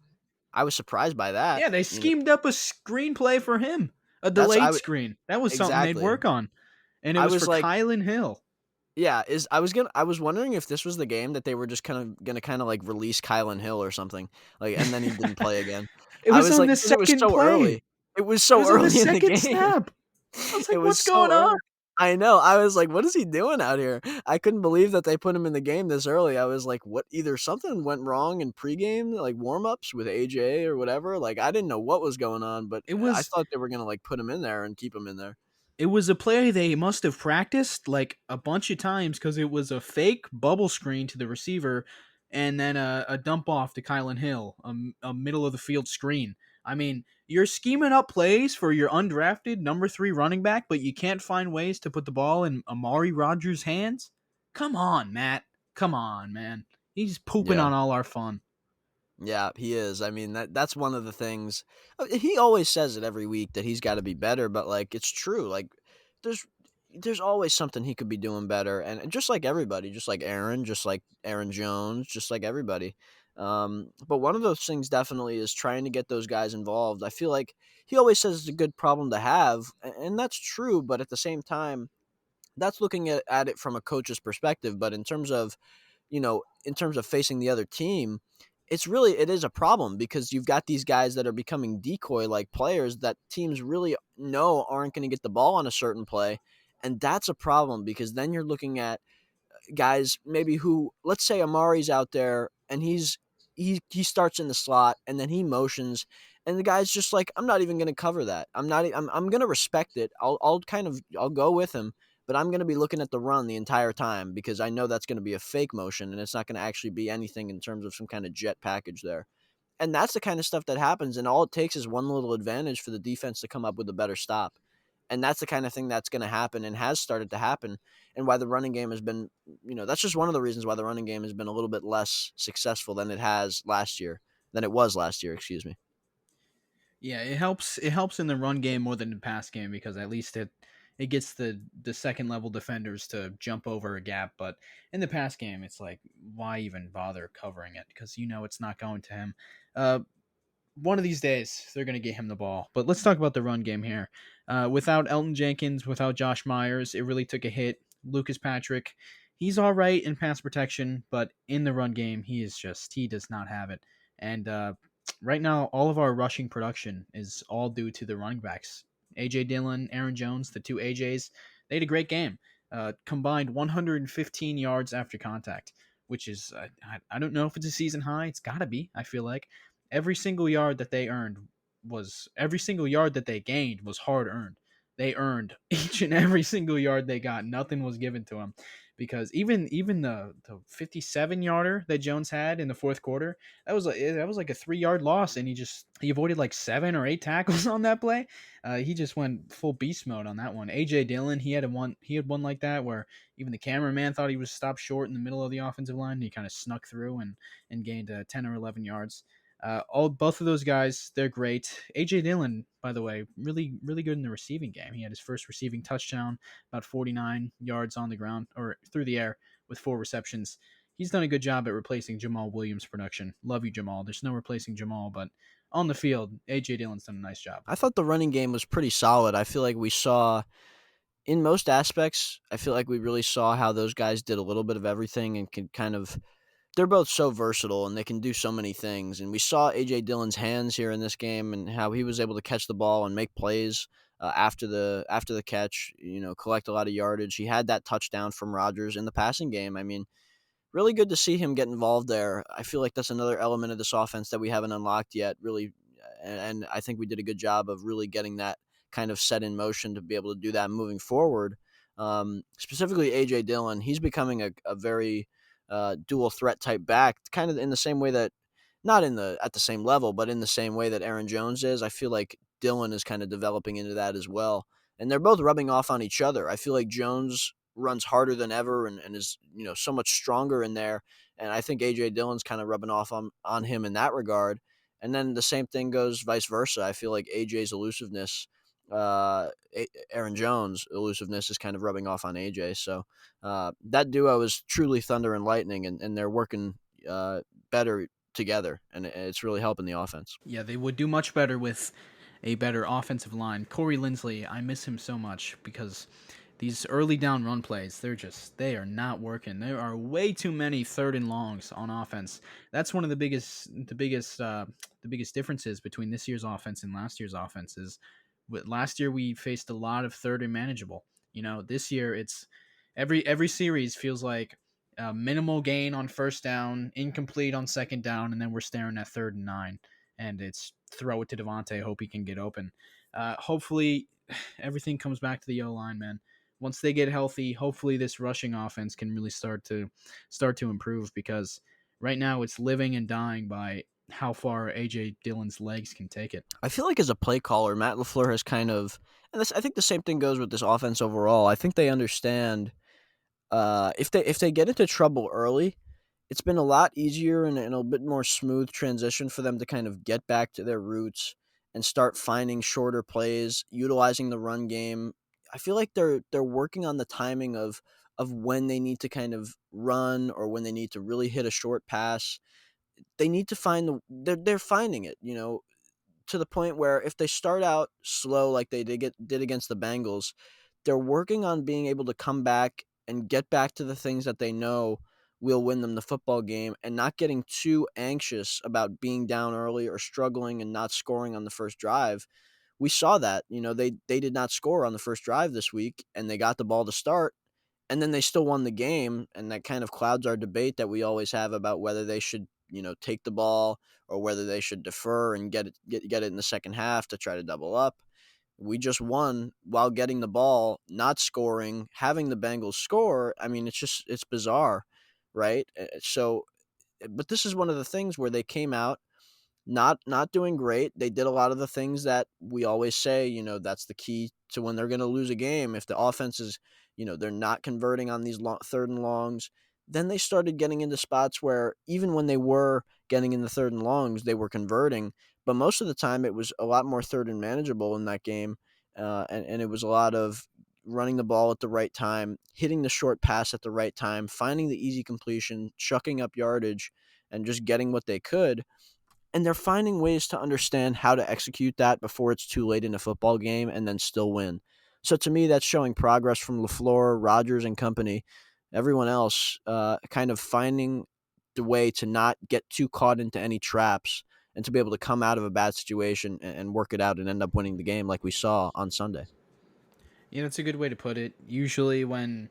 I was surprised by that. Yeah, they schemed up a screenplay for him, a That's delayed screen. That was something they'd exactly. work on, and it I was was for like, Kylan Hill. yeah, is I was wondering if this was the game that they were just gonna like release Kylan Hill or something, like, and then he didn't play again. It I was was on like, the because it was second so play. early. It was It so was on the early in the second game. snap. I was It like, was "What's so going on?" early. I know. I was like, "What is he doing out here?" I couldn't believe that they put him in the game this early. I was like, "What?" Either something went wrong in pregame, like warm-ups with AJ or whatever. Like, I didn't know what was going on, but It I was thought they were gonna like put him in there and keep him in there. it was a play they must have practiced like a bunch of times because it was a fake bubble screen to the receiver and then a dump off to Kylan Hill, a middle of the field screen. I mean, you're scheming up plays for your undrafted number 3 running back, but you can't find ways to put the ball in Amari Rodgers' hands? Come on, Matt. Come on, man. He's pooping Yeah. on all our fun. Yeah, he is. I mean, that's one of the things he always says it every week that he's gotta be better, but, like, it's true, like, there's there's always something he could be doing better, and just like everybody, just like Aaron Jones, just like everybody. But one of those things definitely is trying to get those guys involved. I feel like he always says it's a good problem to have, and that's true, but at the same time, that's looking at it from a coach's perspective, but in terms of facing the other team, it is a problem because you've got these guys that are becoming decoy like players that teams really know aren't going to get the ball on a certain play. And that's a problem because then you're looking at guys maybe who, let's say Amari's out there and he starts in the slot and then he motions and the guy's just like, I'm not even going to cover that. I'm going to respect it. I'll go with him, but I'm going to be looking at the run the entire time because I know that's going to be a fake motion and it's not going to actually be anything in terms of some kind of jet package there. And that's the kind of stuff that happens, and all it takes is one little advantage for the defense to come up with a better stop. And that's the kind of thing that's going to happen and has started to happen, and why the running game has been, that's just one of the reasons why the running game has been a little bit less successful than it was last year, excuse me. Yeah, it helps. It helps in the run game more than the pass game because at least it gets the second level defenders to jump over a gap. But in the pass game, it's like why even bother covering it because it's not going to him. Uh, One of these days they're going to get him the ball. But let's talk about the run game here. Without Elton Jenkins, without Josh Myers, it really took a hit. Lucas Patrick, he's all right in pass protection, but in the run game, he does not have it. And right now, all of our rushing production is all due to the running backs. AJ Dillon, Aaron Jones, the two AJs, they had a great game. Combined 115 yards after contact, which is I don't know if it's a season high. It's got to be. I feel like every single yard that they gained was hard earned. They earned each and every single yard they got. Nothing was given to them because even the 57 yarder that Jones had in the fourth quarter, that was like a 3 yard loss, and he avoided like 7 or 8 tackles on that play. He just went full beast mode on that one. AJ Dillon, he had one like that where even the cameraman thought he was stopped short in the middle of the offensive line. And he kind of snuck through and gained 10 or 11 yards. All both of those guys, they're great. AJ Dillon, by the way, really good in the receiving game. He had his first receiving touchdown, about 49 yards on the ground or through the air with 4 receptions. He's done a good job at replacing Jamal Williams' production. Love you, Jamal. There's no replacing Jamal, but on the field, AJ Dillon's done a nice job. I thought the running game was pretty solid. I feel like we saw in most aspects, I feel like we really saw how those guys did a little bit of everything and could kind of they're both so versatile and they can do so many things. And we saw AJ Dillon's hands here in this game and how he was able to catch the ball and make plays after the catch. You know, collect a lot of yardage. He had that touchdown from Rodgers in the passing game. I mean, really good to see him get involved there. I feel like that's another element of this offense that we haven't unlocked yet. Really, and I think we did a good job of really getting that kind of set in motion to be able to do that moving forward. Specifically, AJ Dillon, he's becoming a very dual threat type back, kind of in the same way that, not in the at the same level, but in the same way that Aaron Jones is. I feel like Dillon is kind of developing into that as well, and they're both rubbing off on each other. I feel like Jones runs harder than ever and is so much stronger in there, and I think AJ Dillon's kind of rubbing off on him in that regard. And then the same thing goes vice versa. I feel like AJ's elusiveness, Aaron Jones' elusiveness is kind of rubbing off on AJ. So that duo is truly thunder and lightning, and they're working better together, and it's really helping the offense. Yeah, they would do much better with a better offensive line. Corey Linsley, I miss him so much because these early down run plays, they are not working. There are way too many third and longs on offense. That's one of the biggest differences between this year's offense and last year's offense is last year we faced a lot of third and manageable. This year it's every series feels like a minimal gain on first down, incomplete on second down, and then we're staring at 3rd and 9, and it's throw it to Devontae, hope he can get open. Hopefully, everything comes back to the O line, man. Once they get healthy, hopefully this rushing offense can really start to improve because right now it's living and dying by how far AJ Dillon's legs can take it. I feel like as a play caller, Matt LaFleur has kind of, and I think the same thing goes with this offense overall. I think they understand if they get into trouble early, it's been a lot easier and a bit more smooth transition for them to kind of get back to their roots and start finding shorter plays, utilizing the run game. I feel like they're working on the timing of when they need to kind of run or when they need to really hit a short pass. They need to find they're finding it, to the point where if they start out slow like they did against the Bengals, they're working on being able to come back and get back to the things that they know will win them the football game and not getting too anxious about being down early or struggling and not scoring on the first drive. We saw that, they did not score on the first drive this week and they got the ball to start and then they still won the game, and that kind of clouds our debate that we always have about whether they should, take the ball or whether they should defer and get it in the second half to try to double up. We just won while getting the ball, not scoring, having the Bengals score. I mean, it's bizarre, right? So, but this is one of the things where they came out not doing great. They did a lot of the things that we always say, that's the key to when they're going to lose a game. If the offense is, they're not converting on these third and longs, then they started getting into spots where even when they were getting in the third and longs, they were converting. But most of the time, it was a lot more third and manageable in that game. And it was a lot of running the ball at the right time, hitting the short pass at the right time, finding the easy completion, chucking up yardage, and just getting what they could. And they're finding ways to understand how to execute that before it's too late in a football game and then still win. So to me, that's showing progress from LaFleur, Rodgers, and company. Everyone else kind of finding the way to not get too caught into any traps and to be able to come out of a bad situation and work it out and end up winning the game like we saw on Sunday. Yeah, that's a good way to put it. Usually, when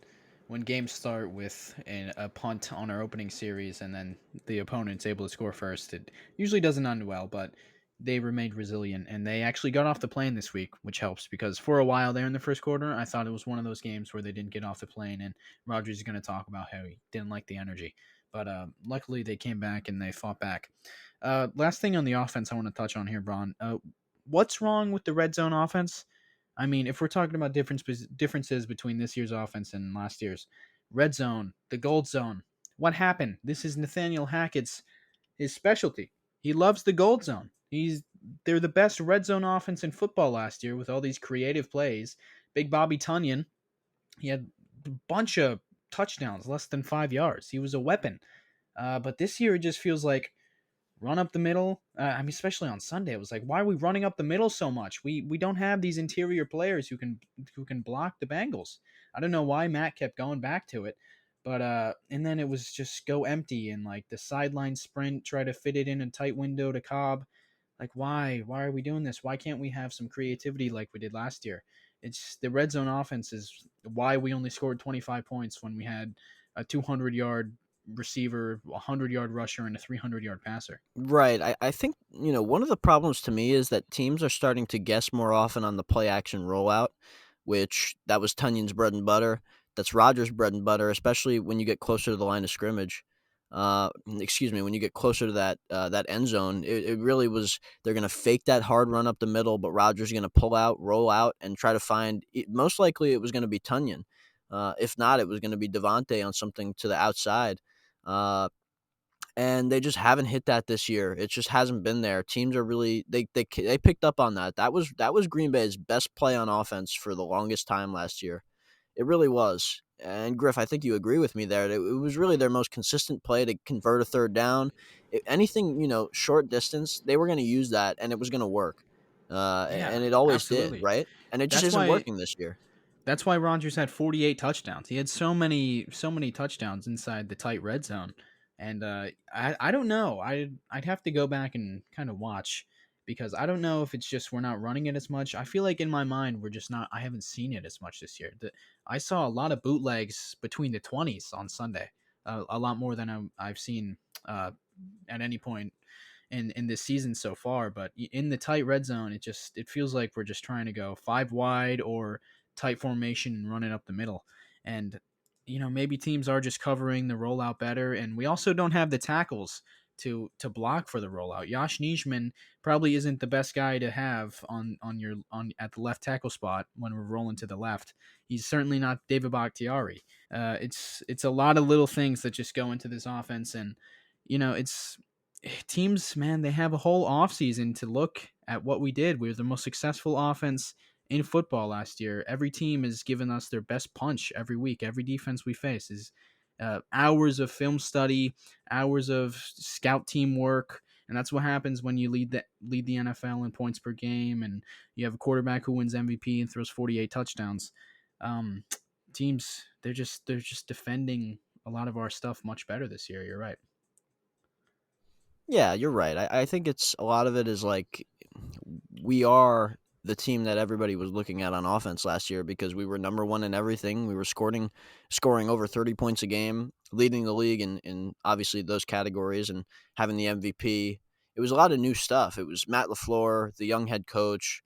games start with a punt on our opening series and then the opponent's able to score first, it usually doesn't end well. But they remained resilient and they actually got off the plane this week, which helps because for a while there in the first quarter, I thought it was one of those games where they didn't get off the plane, and Rodgers is going to talk about how he didn't like the energy. But luckily, they came back and they fought back. Last thing on the offense I want to touch on here, Bron. What's wrong with the red zone offense? I mean, if we're talking about differences between this year's offense and last year's, red zone, the gold zone, what happened? This is Nathaniel Hackett's his specialty. He loves the gold zone. They're the best red zone offense in football last year with all these creative plays. Big Bobby Tunyon, he had a bunch of touchdowns, less than 5 yards. He was a weapon. But this year it just feels like run up the middle. I mean, especially on Sunday, it was like, why are we running up the middle so much? We don't have these interior players who can block the Bengals. I don't know why Matt kept going back to it, but and then it was just go empty and like the sideline sprint, try to fit it in a tight window to Cobb. Like why are we doing this? Why can't we have some creativity like we did last year? It's the red zone offense is why we only scored 25 points when we had a 200-yard receiver, a 100-yard rusher, and a 300-yard passer. Right. I think, one of the problems to me is that teams are starting to guess more often on the play action rollout, which that was Tunyon's bread and butter. That's Rodgers' bread and butter, especially when you get closer to the line of scrimmage. Excuse me, when you get closer to that end zone, it really was they're going to fake that hard run up the middle, but Rodgers is going to pull out, roll out, and try to find. Most likely, it was going to be Tunyon. If not, it was going to be Devontae on something to the outside. And they just haven't hit that this year. It just hasn't been there. Teams are really they picked up on that. That was Green Bay's best play on offense for the longest time last year. It really was. And Griff, I think you agree with me there. It was really their most consistent play to convert a third down. Anything, short distance, they were going to use that, and it was going to work. Yeah, And it always did, absolutely. right? And it just That's isn't why working this year. that's why Rodgers had 48 touchdowns. He had so many touchdowns inside the tight red zone. And I don't know. I'd have to go back and kind of watch because I don't know if it's just we're not running it as much. I feel like in my mind we're just not I haven't seen it as much this year. I saw a lot of bootlegs between the 20s on Sunday. A lot more than I've seen uh, at any point in this season so far. But in the tight red zone, it feels like we're just trying to go five wide or tight formation and run it up the middle. And maybe teams are just covering the rollout better, and we also don't have the tackles to block for the rollout. Josh Nijman probably isn't the best guy to have on at the left tackle spot when we're rolling to the left. He's certainly not David Bakhtiari. It's a lot of little things that just go into this offense, and it's teams, man, they have a whole offseason to look at what we did. We were the most successful offense in football last year. Every team has given us their best punch every week. Every defense we face is hours of film study, hours of scout team work, and that's what happens when you lead the NFL in points per game, and you have a quarterback who wins MVP and throws 48 touchdowns. Um, teams, they're just defending a lot of our stuff much better this year. You're right. Yeah, you're right. I think it's a lot of it is like we are the team that everybody was looking at on offense last year because we were number one in everything. We were scoring over 30 points a game, leading the league in obviously those categories and having the MVP. It was a lot of new stuff. It was Matt LaFleur, the young head coach,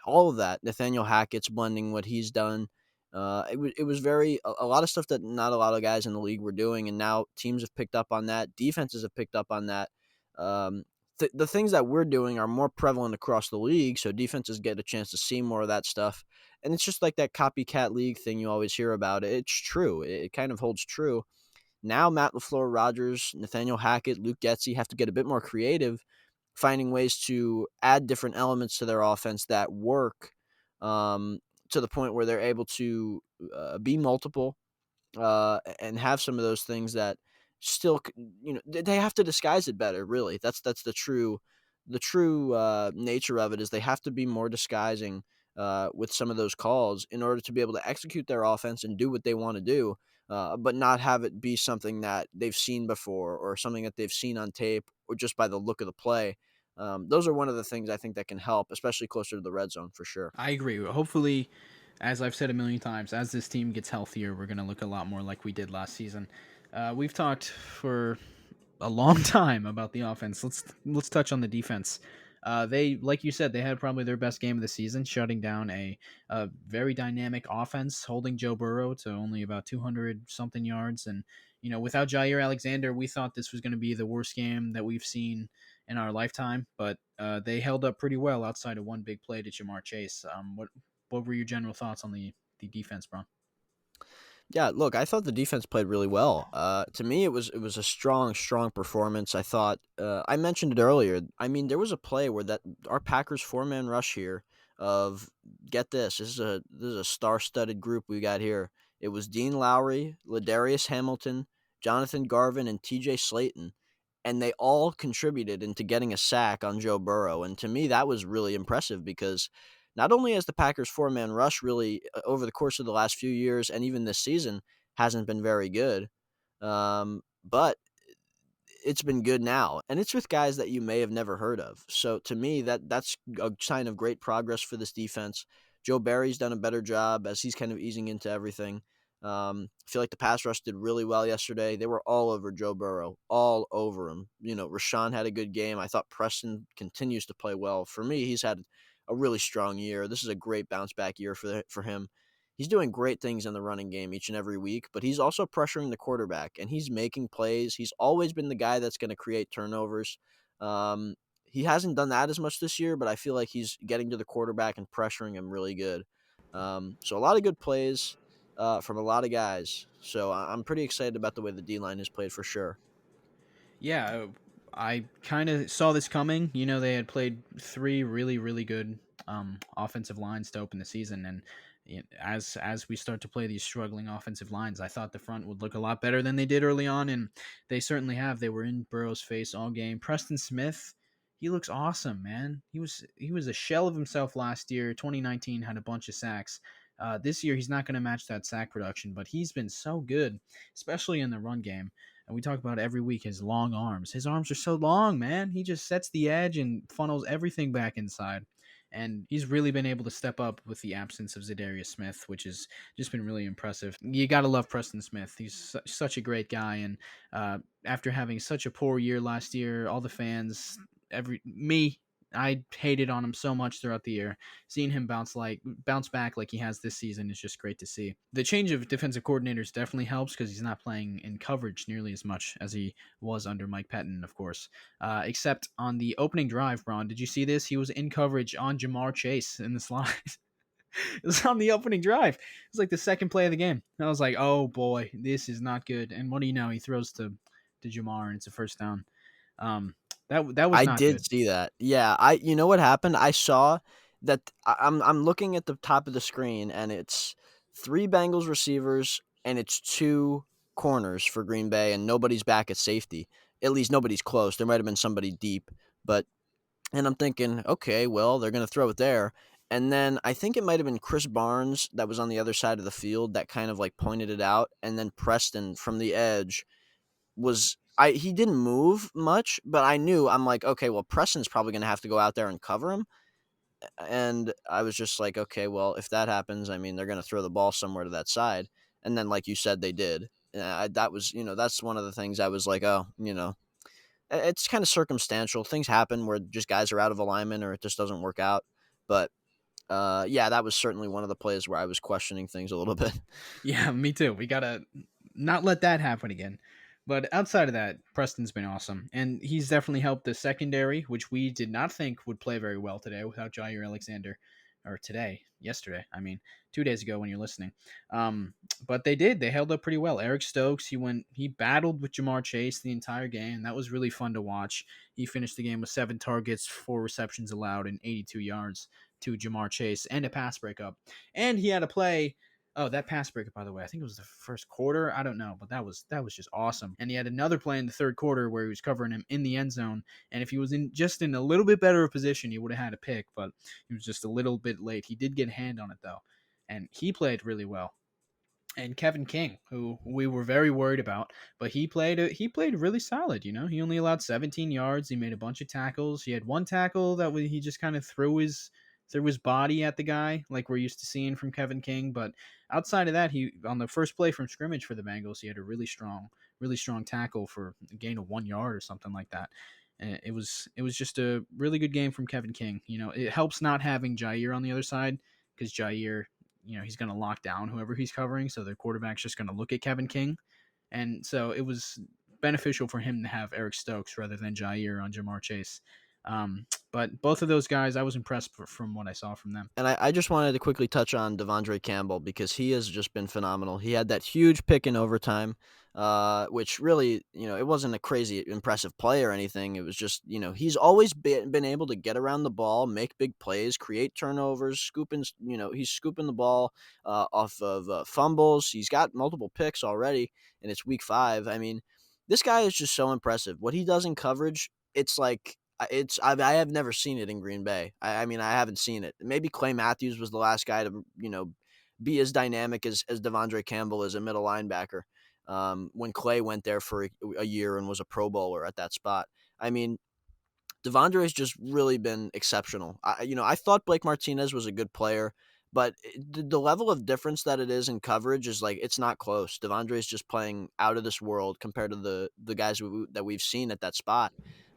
all of that. Nathaniel Hackett's blending what he's done. It was a lot of stuff that not a lot of guys in the league were doing, and now teams have picked up on that. Defenses have picked up on that. Um, the things that we're doing are more prevalent across the league, so defenses get a chance to see more of that stuff. And it's just like that copycat league thing you always hear about. It's true. It kind of holds true. Now Matt LaFleur, Rodgers, Nathaniel Hackett, Luke Getsy have to get a bit more creative, finding ways to add different elements to their offense that work to the point where they're able to be multiple and have some of those things that still they have to disguise it better. Really, that's the true nature of it is they have to be more disguising with some of those calls in order to be able to execute their offense and do what they want to do, but not have it be something that they've seen before or something that they've seen on tape or just by the look of the play. Those are one of the things I think that can help, especially closer to the red zone for sure. I agree. Hopefully, as I've said a million times, as this team gets healthier, we're going to look a lot more like we did last season. We've talked for a long time about the offense. Let's touch on the defense. They, like you said, they had probably their best game of the season, shutting down a very dynamic offense, holding Joe Burrow to only about 200 something yards. And without Jair Alexander, we thought this was going to be the worst game that we've seen in our lifetime. But they held up pretty well outside of one big play to Jamar Chase. What were your general thoughts on the defense, Bron? Yeah, look, I thought the defense played really well. To me, it was a strong performance. I thought I mentioned it earlier. I mean, there was a play where that our Packers 4-man rush here of get this. This is a star-studded group we got here. It was Dean Lowry, Ladarius Hamilton, Jonathan Garvin, and T.J. Slayton, and they all contributed into getting a sack on Joe Burrow. And to me, that was really impressive because not only has the Packers 4-man rush really over the course of the last few years and even this season hasn't been very good, but it's been good now, and it's with guys that you may have never heard of. So to me, that's a sign of great progress for this defense. Joe Barry's done a better job as he's kind of easing into everything. I feel like the pass rush did really well yesterday. They were all over Joe Burrow, all over him. You know, Rashawn had a good game. I thought Preston continues to play well. For me, he's had a really strong year. This is a great bounce back year for him. He's doing great things in the running game each and every week, but he's also pressuring the quarterback and he's making plays. He's always been the guy that's going to create turnovers. He hasn't done that as much this year, but I feel like he's getting to the quarterback and pressuring him really good. So a lot of good plays from a lot of guys. So I'm pretty excited about the way the D line has played for sure. Yeah, I kind of saw this coming. You know, they had played three really good offensive lines to open the season, and as we start to play these struggling offensive lines, I thought the front would look a lot better than they did early on, and they certainly have. They were in Burrow's face all game. Preston Smith, he looks awesome, man. He was a shell of himself last year. 2019 had a bunch of sacks. This year he's not going to match that sack production, but he's been so good, especially in the run game. And we talk about every week his long arms. His arms are so long, man. He just sets the edge and funnels everything back inside. And he's really been able to step up with the absence of Zadarius Smith, which has just been really impressive. You got to love Preston Smith. He's such a great guy. And after having such a poor year last year, all the fans, I hated on him so much throughout the year. Seeing him bounce back like he has this season is just great to see. The change of defensive coordinators definitely helps because he's not playing in coverage nearly as much as he was under Mike Pettin, of course. Except on the opening drive, Bron, did you see this? He was in coverage on Jamar Chase in the slide. It was on the opening drive. It was like the second play of the game. I was like, oh boy, this is not good. And what do you know? He throws to Jamar and it's a first down. Um, that was I not did good. see that. Yeah, you know what happened? I saw that I'm looking at the top of the screen and it's 3 Bengals receivers and it's 2 corners for Green Bay and nobody's back at safety. At least nobody's close. There might have been somebody deep, but and I'm thinking, okay, well, they're going to throw it there. And then I think it might have been Chris Barnes that was on the other side of the field that kind of like pointed it out and then Preston from the edge was he didn't move much, but I'm like, okay, well, Preston's probably going to have to go out there and cover him. And I was just like, okay, well, if that happens, I mean, they're going to throw the ball somewhere to that side. And then, like you said, they did. That was, that's one of the things I was like, oh, it's kind of circumstantial. Things happen where just guys are out of alignment or it just doesn't work out. But yeah, that was certainly one of the plays where I was questioning things a little bit. Yeah, me too. We gotta not let that happen again. But outside of that, Preston's been awesome, and he's definitely helped the secondary, which we did not think would play very well today without Jair Alexander, or yesterday. I mean, 2 days ago when you're listening. But they did. They held up pretty well. Eric Stokes, he battled with Jamar Chase the entire game. That was really fun to watch. He finished the game with 7 targets, 4 receptions allowed, and 82 yards to Jamar Chase, and a pass breakup. And he had a play. Oh, that pass breakup, by the way, I think it was the first quarter. I don't know, but that was just awesome. And he had another play in the third quarter where he was covering him in the end zone. And if he was in a little bit better of position, he would have had a pick, but he was just a little bit late. He did get a hand on it though, and he played really well. And Kevin King, who we were very worried about, but he played really solid. He only allowed 17 yards. He made a bunch of tackles. He had one tackle that he just kind of threw his body at the guy, like we're used to seeing from Kevin King. But outside of that, he on the first play from scrimmage for the Bengals, he had a really strong tackle for a gain of 1 yard or something like that. And it was just a really good game from Kevin King. It helps not having Jair on the other side because Jair, he's going to lock down whoever he's covering. So the quarterback's just going to look at Kevin King. And so it was beneficial for him to have Eric Stokes rather than Jair on Jamar Chase. But both of those guys, I was impressed from what I saw from them. And I just wanted to quickly touch on Devondre Campbell because he has just been phenomenal. He had that huge pick in overtime, which really, it wasn't a crazy impressive play or anything. It was just, he's always been able to get around the ball, make big plays, create turnovers, he's scooping the ball off of fumbles. He's got multiple picks already, and it's week 5. I mean, this guy is just so impressive. What he does in coverage, it's like I have never seen it in Green Bay. I mean, I haven't seen it. Maybe Clay Matthews was the last guy to, be as dynamic as Devondre Campbell is a middle linebacker, when Clay went there for a year and was a Pro Bowler at that spot. I mean, Devondre has just really been exceptional. I thought Blake Martinez was a good player, but the level of difference that it is in coverage is like it's not close. Devondre is just playing out of this world compared to the guys that we've seen at that spot.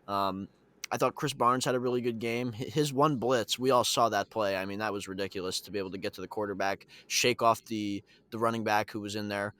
Um, I thought Chris Barnes had a really good game. His one blitz, we all saw that play. I mean, that was ridiculous to be able to get to the quarterback, shake off the running back who was in there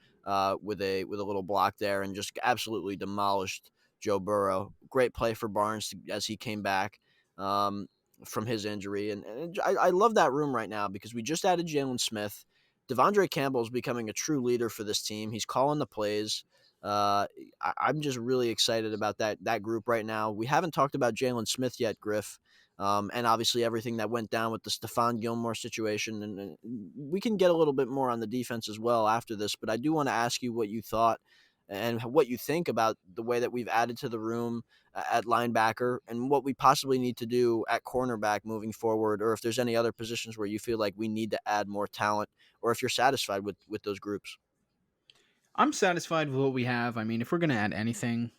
with a little block there, and just absolutely demolished Joe Burrow. Great play for Barnes as he came back from his injury. And I love that room right now because we just added Jalen Smith. Devondre Campbell is becoming a true leader for this team. He's calling the plays. I'm just really excited about that group right now. We haven't talked about Jalen Smith yet, Griff. And obviously everything that went down with the Stephon Gilmore situation. And we can get a little bit more on the defense as well after this, but I do want to ask you what you thought and what you think about the way that we've added to the room at linebacker and what we possibly need to do at cornerback moving forward, or if there's any other positions where you feel like we need to add more talent, or if you're satisfied with those groups. I'm satisfied with what we have. I mean, if we're gonna add anything,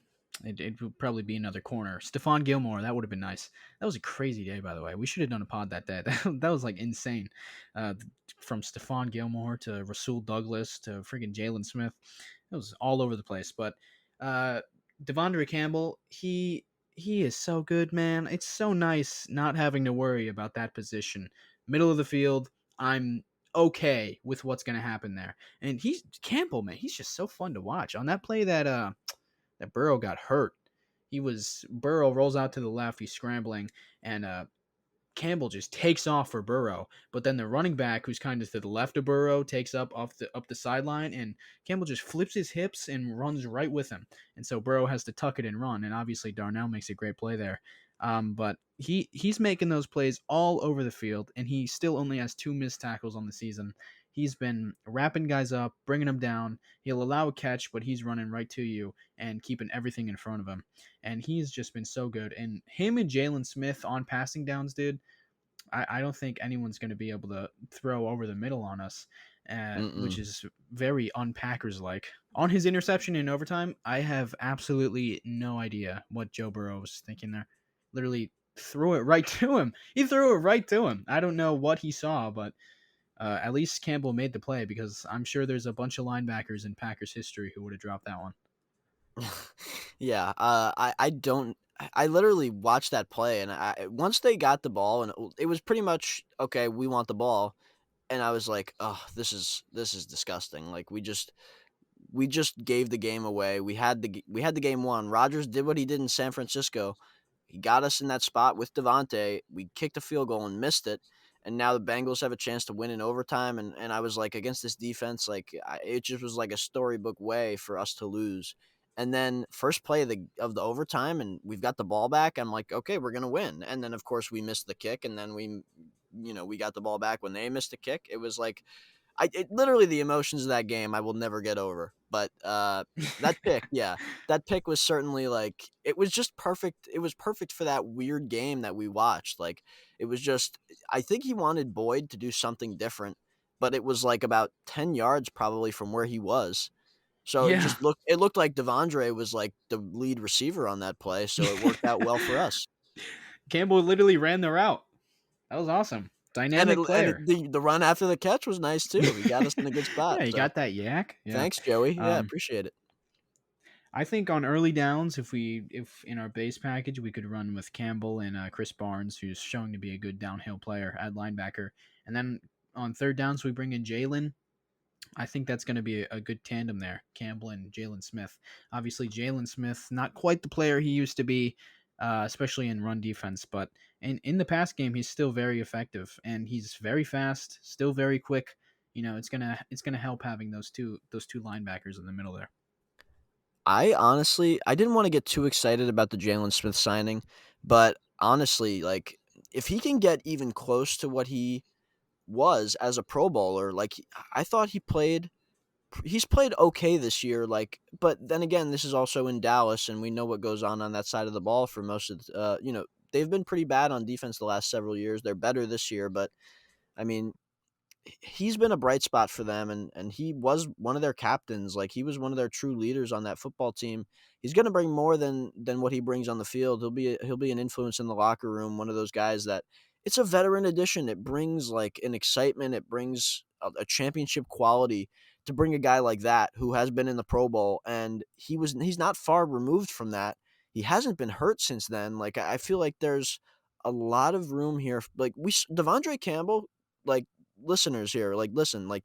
it would probably be another corner. Stephon Gilmore, that would have been nice. That was a crazy day, by the way. We should have done a pod that day. That was like insane. Uh, from Stephon Gilmore to Rasul Douglas to freaking Jalen Smith, it was all over the place. But uh, Devondre Campbell, he is so good, man. It's so nice not having to worry about that position. Middle of the field, I'm okay with what's gonna happen there. And he's Campbell, man. He's just so fun to watch. On that play that Burrow got hurt, Burrow rolls out to the left. He's scrambling, and Campbell just takes off for Burrow. But then the running back, who's kind of to the left of Burrow, takes up the sideline, and Campbell just flips his hips and runs right with him. And so Burrow has to tuck it and run. And obviously Darnell makes a great play there. But he's making those plays all over the field, and he still only has 2 missed tackles on the season. He's been wrapping guys up, bringing them down. He'll allow a catch, but he's running right to you and keeping everything in front of him. And he's just been so good. And him and Jalen Smith on passing downs, dude, I don't think anyone's going to be able to throw over the middle on us, which Mm-mm. is very unpackers like. On his interception in overtime, I have absolutely no idea what Joe Burrow was thinking there. Literally threw it right to him. He threw it right to him. I don't know what he saw, but at least Campbell made the play because I'm sure there's a bunch of linebackers in Packers history who would have dropped that one. Yeah, I don't. I literally watched that play, and once they got the ball, and it was pretty much okay. We want the ball, and I was like, oh, this is disgusting. Like we just gave the game away. We had the game won. Rodgers did what he did in San Francisco. He got us in that spot with Devontae. We kicked a field goal and missed it. And now the Bengals have a chance to win in overtime. And I was like, against this defense, like it just was like a storybook way for us to lose. And then first play of the overtime, and we've got the ball back. I'm like, okay, we're gonna win. And then of course we missed the kick, and then we got the ball back when they missed the kick. It was like literally the emotions of that game I will never get over. But that pick, yeah, that pick was certainly like it was just perfect. It was perfect for that weird game that we watched. Like it was just I think he wanted Boyd to do something different, but it was like about 10 yards probably from where he was. So Yeah. it looked like Devondre was like the lead receiver on that play, so it worked out well for us. Campbell literally ran the route. That was awesome. And Dynamic player. the run after the catch was nice too. He got us in a good spot. Yeah, you So got that yak. Yeah. thanks, Joey. Yeah, Um, appreciate it. I think on early downs, if in our base package we could run with Campbell and Chris Barnes, who's showing to be a good downhill player at linebacker, and then on third downs we bring in Jalen. I think that's going to be a good tandem there, Campbell and Jalen Smith. Obviously, Jalen Smith not quite the player he used to be. especially in run defense. But in the pass game, he's still very effective, and he's very fast, still very quick. It's gonna help having those two linebackers in the middle there. I honestly I didn't wanna get too excited about the Jalen Smith signing, but honestly, like, if he can get even close to what he was as a Pro Bowler, like, I thought he's played okay this year, like, but then again, this is also in Dallas, and we know what goes on that side of the ball for most of they've been pretty bad on defense the last several years. They're better this year, but, I mean, he's been a bright spot for them, and he was one of their captains. Like, he was one of their true leaders on that football team. He's going to bring more than what he brings on the field. He'll be an influence in the locker room, one of those guys that it's a veteran addition. It brings like an excitement, it brings a championship quality to bring a guy like that who has been in the Pro Bowl, and he's not far removed from that. He hasn't been hurt since then. Like, I feel like there's a lot of room here. Like, Devondre Campbell, like, listeners here, like, listen, like,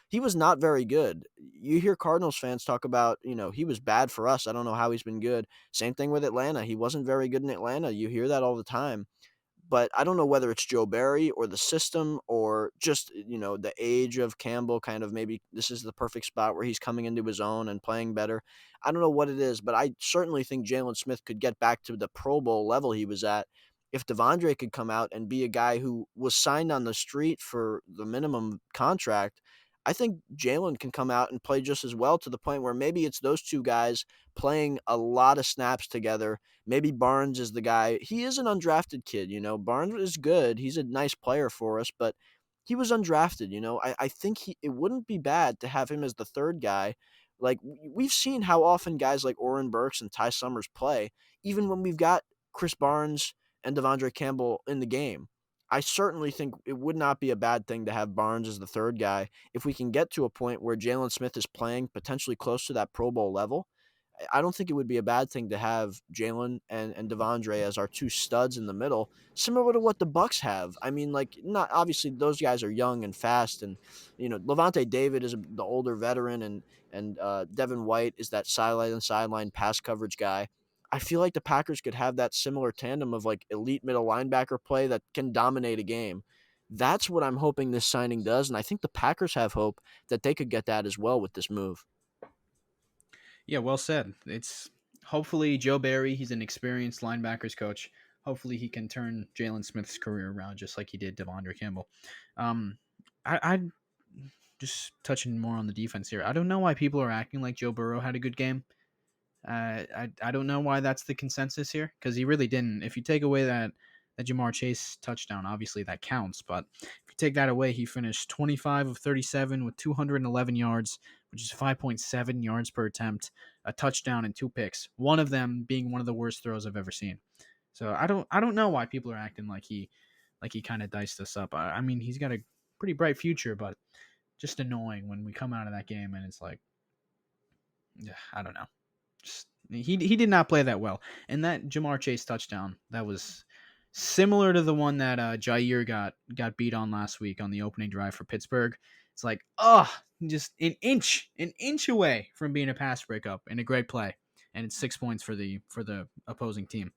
he was not very good. You hear Cardinals fans talk about, he was bad for us. I don't know how he's been good. Same thing with Atlanta. He wasn't very good in Atlanta. You hear that all the time. But I don't know whether it's Joe Barry or the system or just, the age of Campbell. Kind of, maybe this is the perfect spot where he's coming into his own and playing better. I don't know what it is, but I certainly think Jalen Smith could get back to the Pro Bowl level he was at if Devondre could come out and be a guy who was signed on the street for the minimum contract. I think Jalen can come out and play just as well, to the point where maybe it's those two guys playing a lot of snaps together. Maybe Barnes is the guy. He is an undrafted kid. Barnes is good. He's a nice player for us, but he was undrafted. I think it wouldn't be bad to have him as the third guy. Like, we've seen how often guys like Oren Burks and Ty Summers play, even when we've got Chris Barnes and Devondre Campbell in the game. I certainly think it would not be a bad thing to have Barnes as the third guy if we can get to a point where Jalen Smith is playing potentially close to that Pro Bowl level. I don't think it would be a bad thing to have Jalen and Devondre as our two studs in the middle, similar to what the Bucks have. I mean, like, not obviously those guys are young and fast, and Levante David is the older veteran, and Devin White is that sideline pass coverage guy. I feel like the Packers could have that similar tandem of like elite middle linebacker play that can dominate a game. That's what I'm hoping this signing does, and I think the Packers have hope that they could get that as well with this move. Yeah, well said. It's hopefully Joe Barry. He's an experienced linebackers coach. Hopefully, he can turn Jalen Smith's career around just like he did Devondre Campbell. Um, I just touching more on the defense here. I don't know why people are acting like Joe Burrow had a good game. I don't know why that's the consensus here, because he really didn't. If you take away that Jamar Chase touchdown, obviously that counts. But if you take that away, he finished 25 of 37 with 211 yards, which is 5.7 yards per attempt, a touchdown and two picks. One of them being one of the worst throws I've ever seen. So I don't know why people are acting like he kind of diced us up. I mean, he's got a pretty bright future, but just annoying when we come out of that game and it's like, yeah, I don't know. Just, he did not play that well. And that Jamar Chase touchdown, that was similar to the one that Jair got beat on last week on the opening drive for Pittsburgh. It's like, just an inch away from being a pass breakup and a great play, and it's 6 points for the opposing team.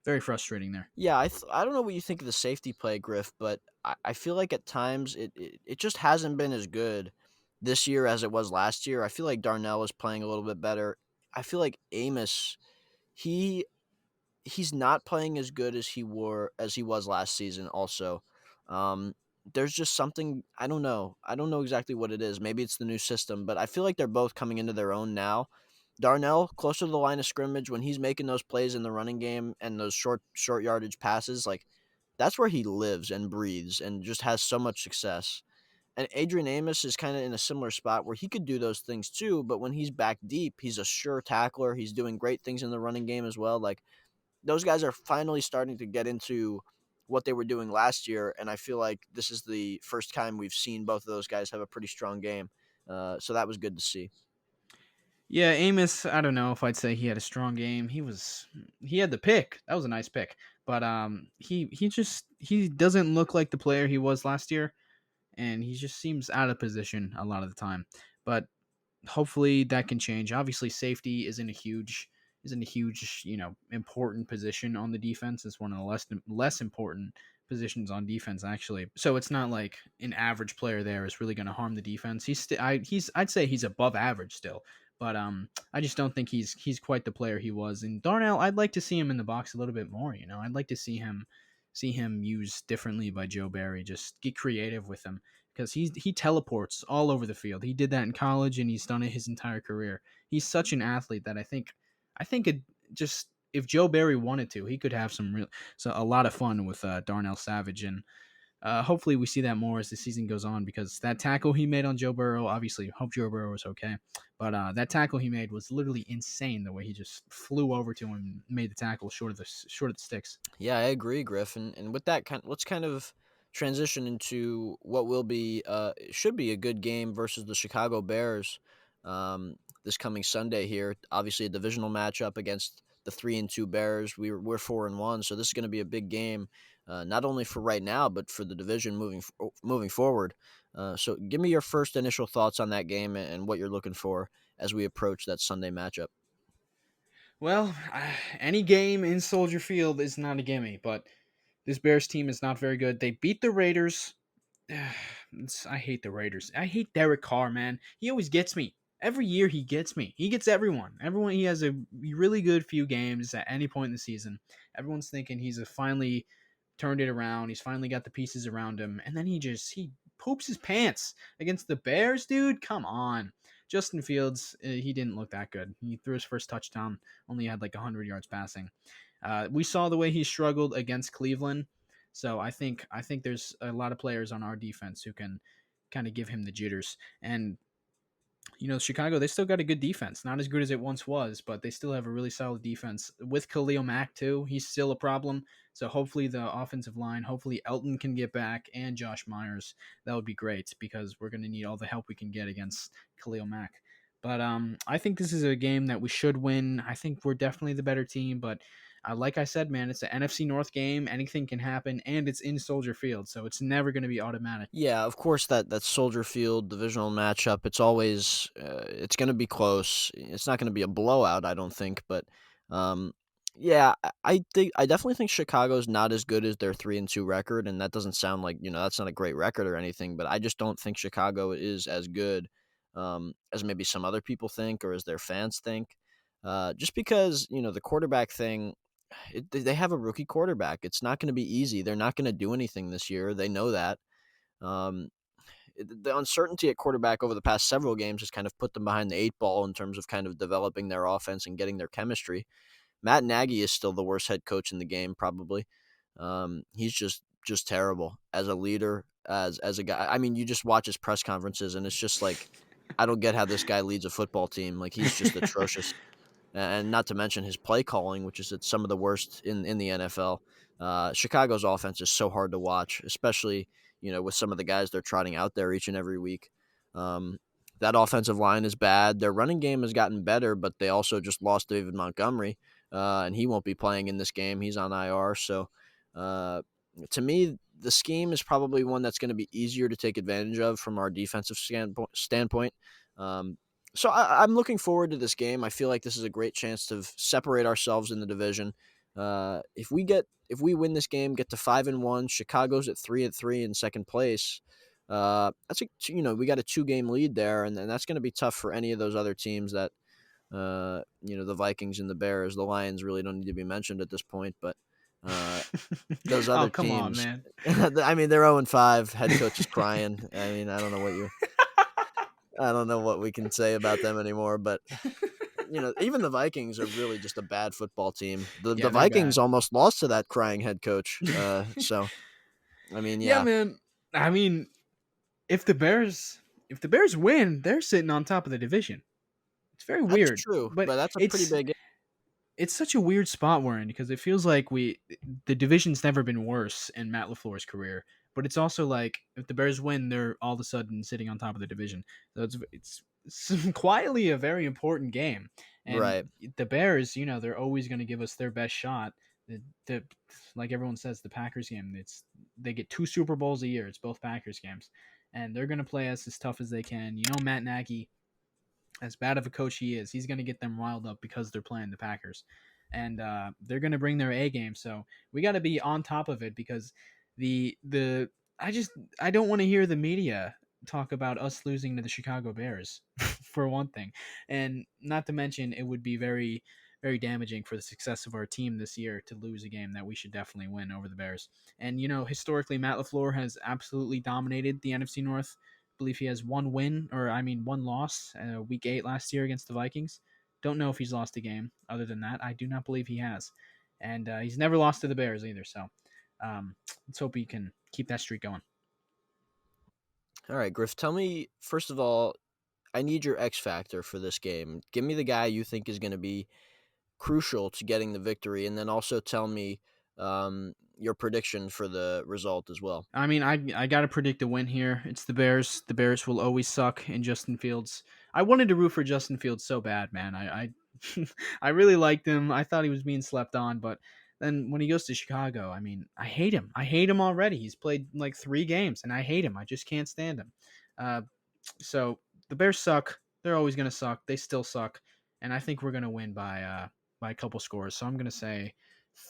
Very frustrating there. Yeah, I don't know what you think of the safety play, Griff, but I feel like at times it just hasn't been as good this year as it was last year. I feel like Darnell is playing a little bit better. I feel like Amos, he he's not playing as good as he was last season also. Um, there's just something, I don't know. I don't know exactly what it is. Maybe it's the new system, but I feel like they're both coming into their own now. Darnell, closer to the line of scrimmage, when he's making those plays in the running game and those short yardage passes, like, that's where he lives and breathes and just has so much success. And Adrian Amos is kind of in a similar spot where he could do those things too, but when he's back deep, he's a sure tackler. He's doing great things in the running game as well. Like, those guys are finally starting to get into what they were doing last year, and I feel like this is the first time we've seen both of those guys have a pretty strong game. So that was good to see. Yeah, Amos, I don't know if I'd say he had a strong game. He had the pick. That was a nice pick. But he doesn't look like the player he was last year, and he just seems out of position a lot of the time. But hopefully that can change. Obviously, safety isn't a huge isn't a huge, important position on the defense. It's one of the less important positions on defense actually. So it's not like an average player there is really going to harm the defense. I'd say he's above average still. But I just don't think he's quite the player he was. And Darnell, I'd like to see him in the box a little bit more. I'd like to see him used differently by Joe Barry. Just get creative with him because he teleports all over the field. He did that in college and he's done it his entire career. He's such an athlete that I think it just if Joe Barry wanted to, he could have a lot of fun with Darnell Savage, and hopefully we see that more as the season goes on because that tackle he made on Joe Burrow, obviously hope Joe Burrow was okay, but that tackle he made was literally insane. The way he just flew over to him and made the tackle short of the sticks. Yeah, I agree, Griff. And with that, let's kind of transition into what will be should be a good game versus the Chicago Bears this coming Sunday here. Obviously, a divisional matchup against the 3-2 Bears. We're 4-1, so this is going to be a big game, not only for right now but for the division moving forward. So, give me your first initial thoughts on that game and what you're looking for as we approach that Sunday matchup. Well, any game in Soldier Field is not a gimme, but this Bears team is not very good. They beat the Raiders. I hate the Raiders. I hate Derek Carr, man. He always gets me. Every year he gets me. He gets everyone. Everyone. He has a really good few games at any point in the season. Everyone's thinking finally turned it around. He's finally got the pieces around him, and then he poops his pants against the Bears, dude. Come on. Justin Fields, he didn't look that good. He threw his first touchdown, only had like 100 yards passing. We saw the way he struggled against Cleveland, so I think there's a lot of players on our defense who can kind of give him the jitters. And Chicago, they still got a good defense. Not as good as it once was, but they still have a really solid defense. With Khalil Mack, too, he's still a problem. So hopefully the offensive line, hopefully Elton can get back and Josh Myers. That would be great because we're going to need all the help we can get against Khalil Mack. But I think this is a game that we should win. I think we're definitely the better team, but like I said, man, it's an NFC North game. Anything can happen, and it's in Soldier Field, so it's never going to be automatic. Yeah, of course that Soldier Field divisional matchup. It's always it's going to be close. It's not going to be a blowout, I don't think. But um, yeah, I definitely think Chicago's not as good as their 3-2 record, and that doesn't sound like that's not a great record or anything. But I just don't think Chicago is as good as maybe some other people think or as their fans think. Just because the quarterback thing. They have a rookie quarterback. It's not going to be easy. They're not going to do anything this year. They know that. Um, the uncertainty at quarterback over the past several games has kind of put them behind the eight ball in terms of kind of developing their offense and getting their chemistry. Matt Nagy is still the worst head coach in the game, probably. He's just terrible as a leader, as a guy. I mean, you just watch his press conferences, and it's just like I don't get how this guy leads a football team. Like he's just atrocious, and not to mention his play calling, which is at some of the worst in the NFL. Chicago's offense is so hard to watch, especially with some of the guys they're trotting out there each and every week. Um, that offensive line is bad. Their running game has gotten better, but they also just lost David Montgomery, and he won't be playing in this game. He's on IR. So, uh, to me, the scheme is probably one that's going to be easier to take advantage of from our defensive standpoint. Um, so I'm looking forward to this game. I feel like this is a great chance to separate ourselves in the division. If we win this game, get to 5-1, Chicago's at 3-3 in second place. We got a 2-game lead there, and that's going to be tough for any of those other teams that the Vikings and the Bears, the Lions really don't need to be mentioned at this point, but those Oh, other come on, teams. man. I mean, they're 0-5. Head coach is crying. I mean, I don't know what we can say about them anymore, but even the Vikings are really just a bad football team. The Yeah, they're Vikings bad. almost lost to that crying head coach. So I mean, Yeah, yeah, man. I mean, if the Bears if the Bears win, they're sitting on top of the division. It's very that's weird, true, but but that's a pretty it's big. it's such a weird spot we're in because it feels like the division's never been worse in Matt LaFleur's career. But it's also like if the Bears win, they're all of a sudden sitting on top of the division. So it's quietly a very important game. And Right. the Bears, they're always going to give us their best shot. The like everyone says, the Packers game. They get 2 Super Bowls a year. It's both Packers games, and they're going to play us as tough as they can. Matt Nagy. As bad of a coach he is, he's going to get them riled up because they're playing the Packers, and they're going to bring their A game. So we got to be on top of it because the I just I don't want to hear the media talk about us losing to the Chicago Bears for one thing, and not to mention it would be very damaging for the success of our team this year to lose a game that we should definitely win over the Bears. And historically, Matt LaFleur has absolutely dominated the NFC North. Believe he has one loss, week 8 last year against the Vikings. Don't know if he's lost a game. Other than that, I do not believe he has, and he's never lost to the Bears either. So let's hope he can keep that streak going. All right, Griff, tell me, first of all, I need your X factor for this game. Give me the guy you think is going to be crucial to getting the victory, and then also tell me your prediction for the result as well. I mean, I got to predict a win here. It's the Bears. The Bears will always suck in Justin Fields. I wanted to root for Justin Fields so bad, man. I really liked him. I thought he was being slept on, but then when he goes to Chicago, I mean, I hate him. I hate him already. He's played like 3 games, and I hate him. I just can't stand him. Uh, so the Bears suck. They're always gonna suck. They still suck, and I think we're gonna win by a couple scores. So I'm gonna say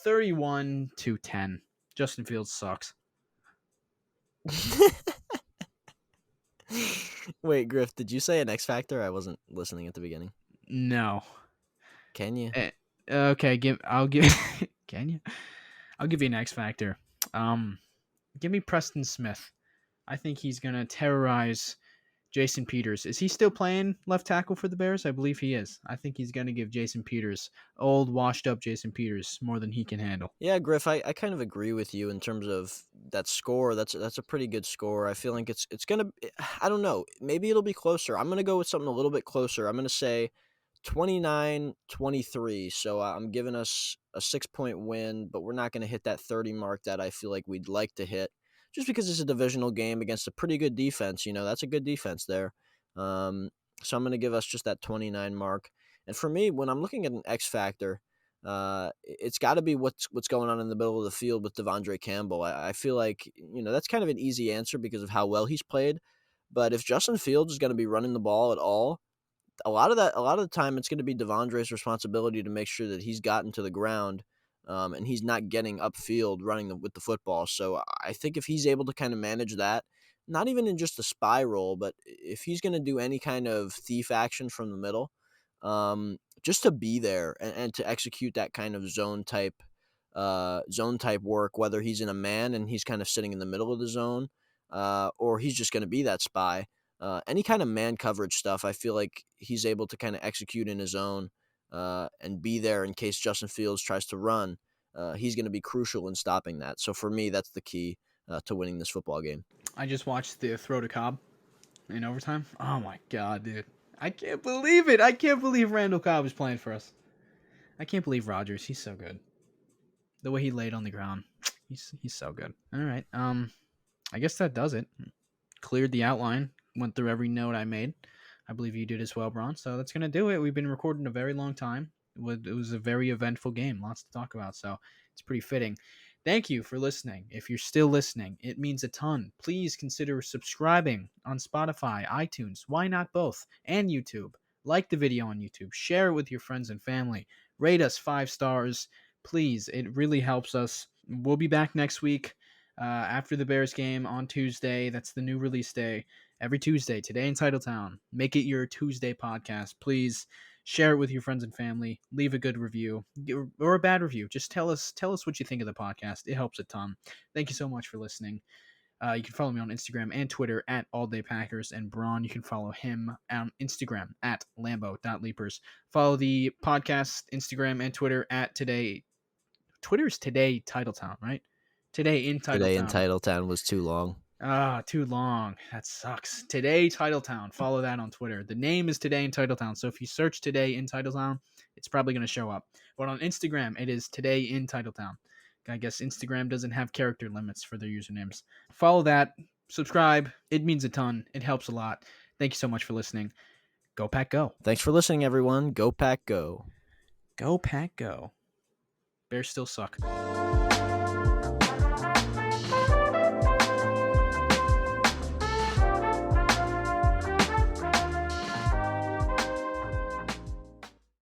31-10. Justin Fields sucks. Wait, Griff, did you say an X factor? I wasn't listening at the beginning. No. Can you? Okay, I'll give can you? I'll give you an X factor. Um Give me Preston Smith. I think he's gonna terrorize Jason Peters. Is he still playing left tackle for the Bears? I believe he is. I think he's gonna give Jason Peters, old washed up Jason Peters, more than he can handle. Yeah, Griff, I kind of agree with you in terms of that score. That's a pretty good score. I feel like it's gonna. I don't know. Maybe it'll be closer. I'm gonna go with something a little bit closer. I'm gonna say 29-23. So I'm giving us a 6-point win, but we're not going to hit that 30 mark that I feel like we'd like to hit just because it's a divisional game against a pretty good defense. That's a good defense there. So I'm going to give us just that 29 mark. And for me, when I'm looking at an X factor, it's got to be what's going on in the middle of the field with Devondre Campbell. I feel like, that's kind of an easy answer because of how well he's played. But if Justin Fields is going to be running the ball at all, a lot of the time it's going to be Devondre's responsibility to make sure that he's gotten to the ground and he's not getting upfield running with the football. So I think if he's able to kind of manage that, not even in just a spy role, but if he's going to do any kind of thief action from the middle, just to be there and to execute that kind of zone type work, whether he's in a man and he's kind of sitting in the middle of the zone, or he's just going to be that spy. Any kind of man coverage stuff, I feel like he's able to kind of execute in his own and be there in case Justin Fields tries to run. He's going to be crucial in stopping that. So for me, that's the key to winning this football game. I just watched the throw to Cobb in overtime. Oh my god, dude. I can't believe it. I can't believe Randall Cobb is playing for us. I can't believe Rodgers. He's so good. The way he laid on the ground. He's so good. All right. I guess that does it. Cleared the outline. Went through every note I made. I believe you did as well, Bron. So that's going to do it. We've been recording a very long time. It was a very eventful game. Lots to talk about. So it's pretty fitting. Thank you for listening. If you're still listening, it means a ton. Please consider subscribing on Spotify, iTunes, why not both, and YouTube. Like the video on YouTube. Share it with your friends and family. Rate us 5 stars. Please, it really helps us. We'll be back next week after the Bears game on Tuesday. That's the new release day. Every Tuesday, today in Titletown. Make it your Tuesday podcast. Please share it with your friends and family. Leave a good review or a bad review. Just tell us what you think of the podcast. It helps a ton. Thank you so much for listening. You can follow me on Instagram and Twitter at AllDayPackers, and Bron, you can follow him on Instagram at Lambo.Leapers. Follow the podcast Instagram and Twitter at Today. Twitter is Today Titletown, right? Today in Today in Titletown. Titletown was too long. Too long. That sucks. Today Titletown. Follow that on Twitter. The name is Today in Titletown. So if you search Today in Titletown, it's probably going to show up. But on Instagram, it is Today in Titletown. I guess Instagram doesn't have character limits for their usernames. Follow that. Subscribe. It means a ton. It helps a lot. Thank you so much for listening. Go Pack Go. Thanks for listening, everyone. Go Pack Go. Go Pack Go. Bears still suck.